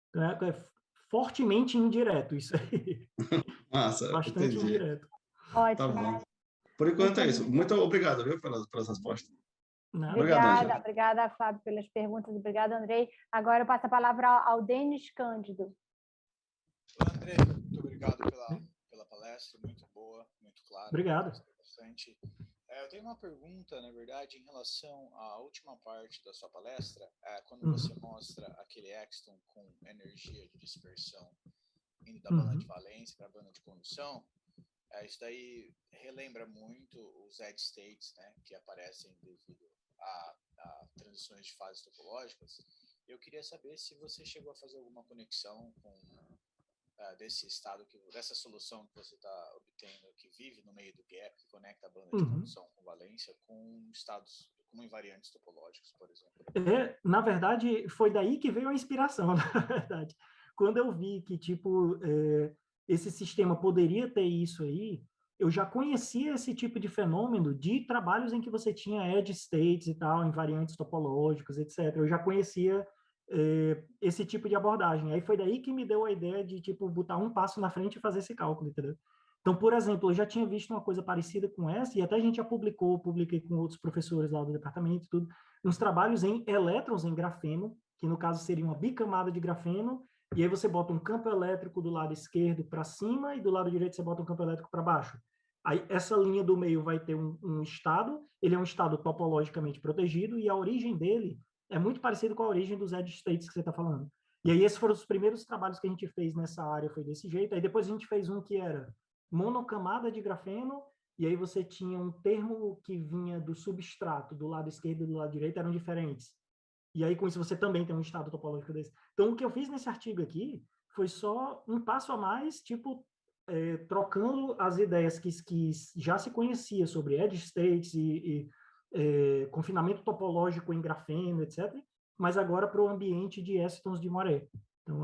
Então, é fortemente indireto isso aí. Massa, bastante entendi. indireto. Ótimo. Tá bom. Por enquanto é isso. Muito obrigado, viu, pelas respostas. Obrigada, obrigada, Fábio, pelas perguntas. Obrigada, Andrei. Agora eu passo a palavra ao Denis Cândido. Olá, Andrei. Muito obrigado pela palestra, muito boa, muito clara. Obrigado. Bastante. Eu tenho uma pergunta, na verdade, em relação à última parte da sua palestra, quando você mostra aquele éxton com energia de dispersão indo da banda de valência para a banda de condução. Isso daí relembra muito os edge states, né, que aparecem devido a transições de fases topológicas. Eu queria saber se você chegou a fazer alguma conexão com desse estado, dessa solução que você está obtendo, que vive no meio do gap, que conecta a banda de condução com valência, com estados, como invariantes topológicos, por exemplo. Na verdade, foi daí que veio a inspiração, na verdade. Quando eu vi que, tipo, esse sistema poderia ter isso aí, eu já conhecia esse tipo de fenômeno de trabalhos em que você tinha edge states e tal, invariantes topológicos, etc. Eu já conhecia esse tipo de abordagem. Aí foi daí que me deu a ideia de, tipo, botar um passo na frente e fazer esse cálculo, entendeu? Então, por exemplo, eu já tinha visto uma coisa parecida com essa, e até a gente já publiquei com outros professores lá do departamento e tudo, uns trabalhos em elétrons em grafeno, que no caso seria uma bicamada de grafeno, e aí você bota um campo elétrico do lado esquerdo para cima e do lado direito você bota um campo elétrico para baixo. Aí essa linha do meio vai ter um estado, ele é um estado topologicamente protegido, e a origem dele é muito parecido com a origem dos edge states que você está falando. E aí esses foram os primeiros trabalhos que a gente fez nessa área, foi desse jeito. Aí depois a gente fez um que era monocamada de grafeno, e aí você tinha um termo que vinha do substrato, do lado esquerdo e do lado direito, eram diferentes. E aí, com isso, você também tem um estado topológico desse. Então, o que eu fiz nesse artigo aqui foi só um passo a mais, tipo, trocando as ideias que já se conhecia sobre edge states e confinamento topológico em grafeno, etc., mas agora para o ambiente de écitons de maré. Então,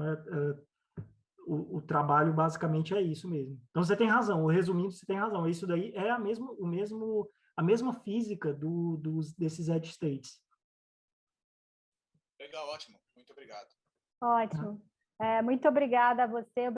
o trabalho basicamente é isso mesmo. Então, você tem razão. Resumindo, você tem razão. Isso daí é a mesma física desses edge states. Legal, ótimo. Muito obrigado. Ótimo. Muito obrigada a você.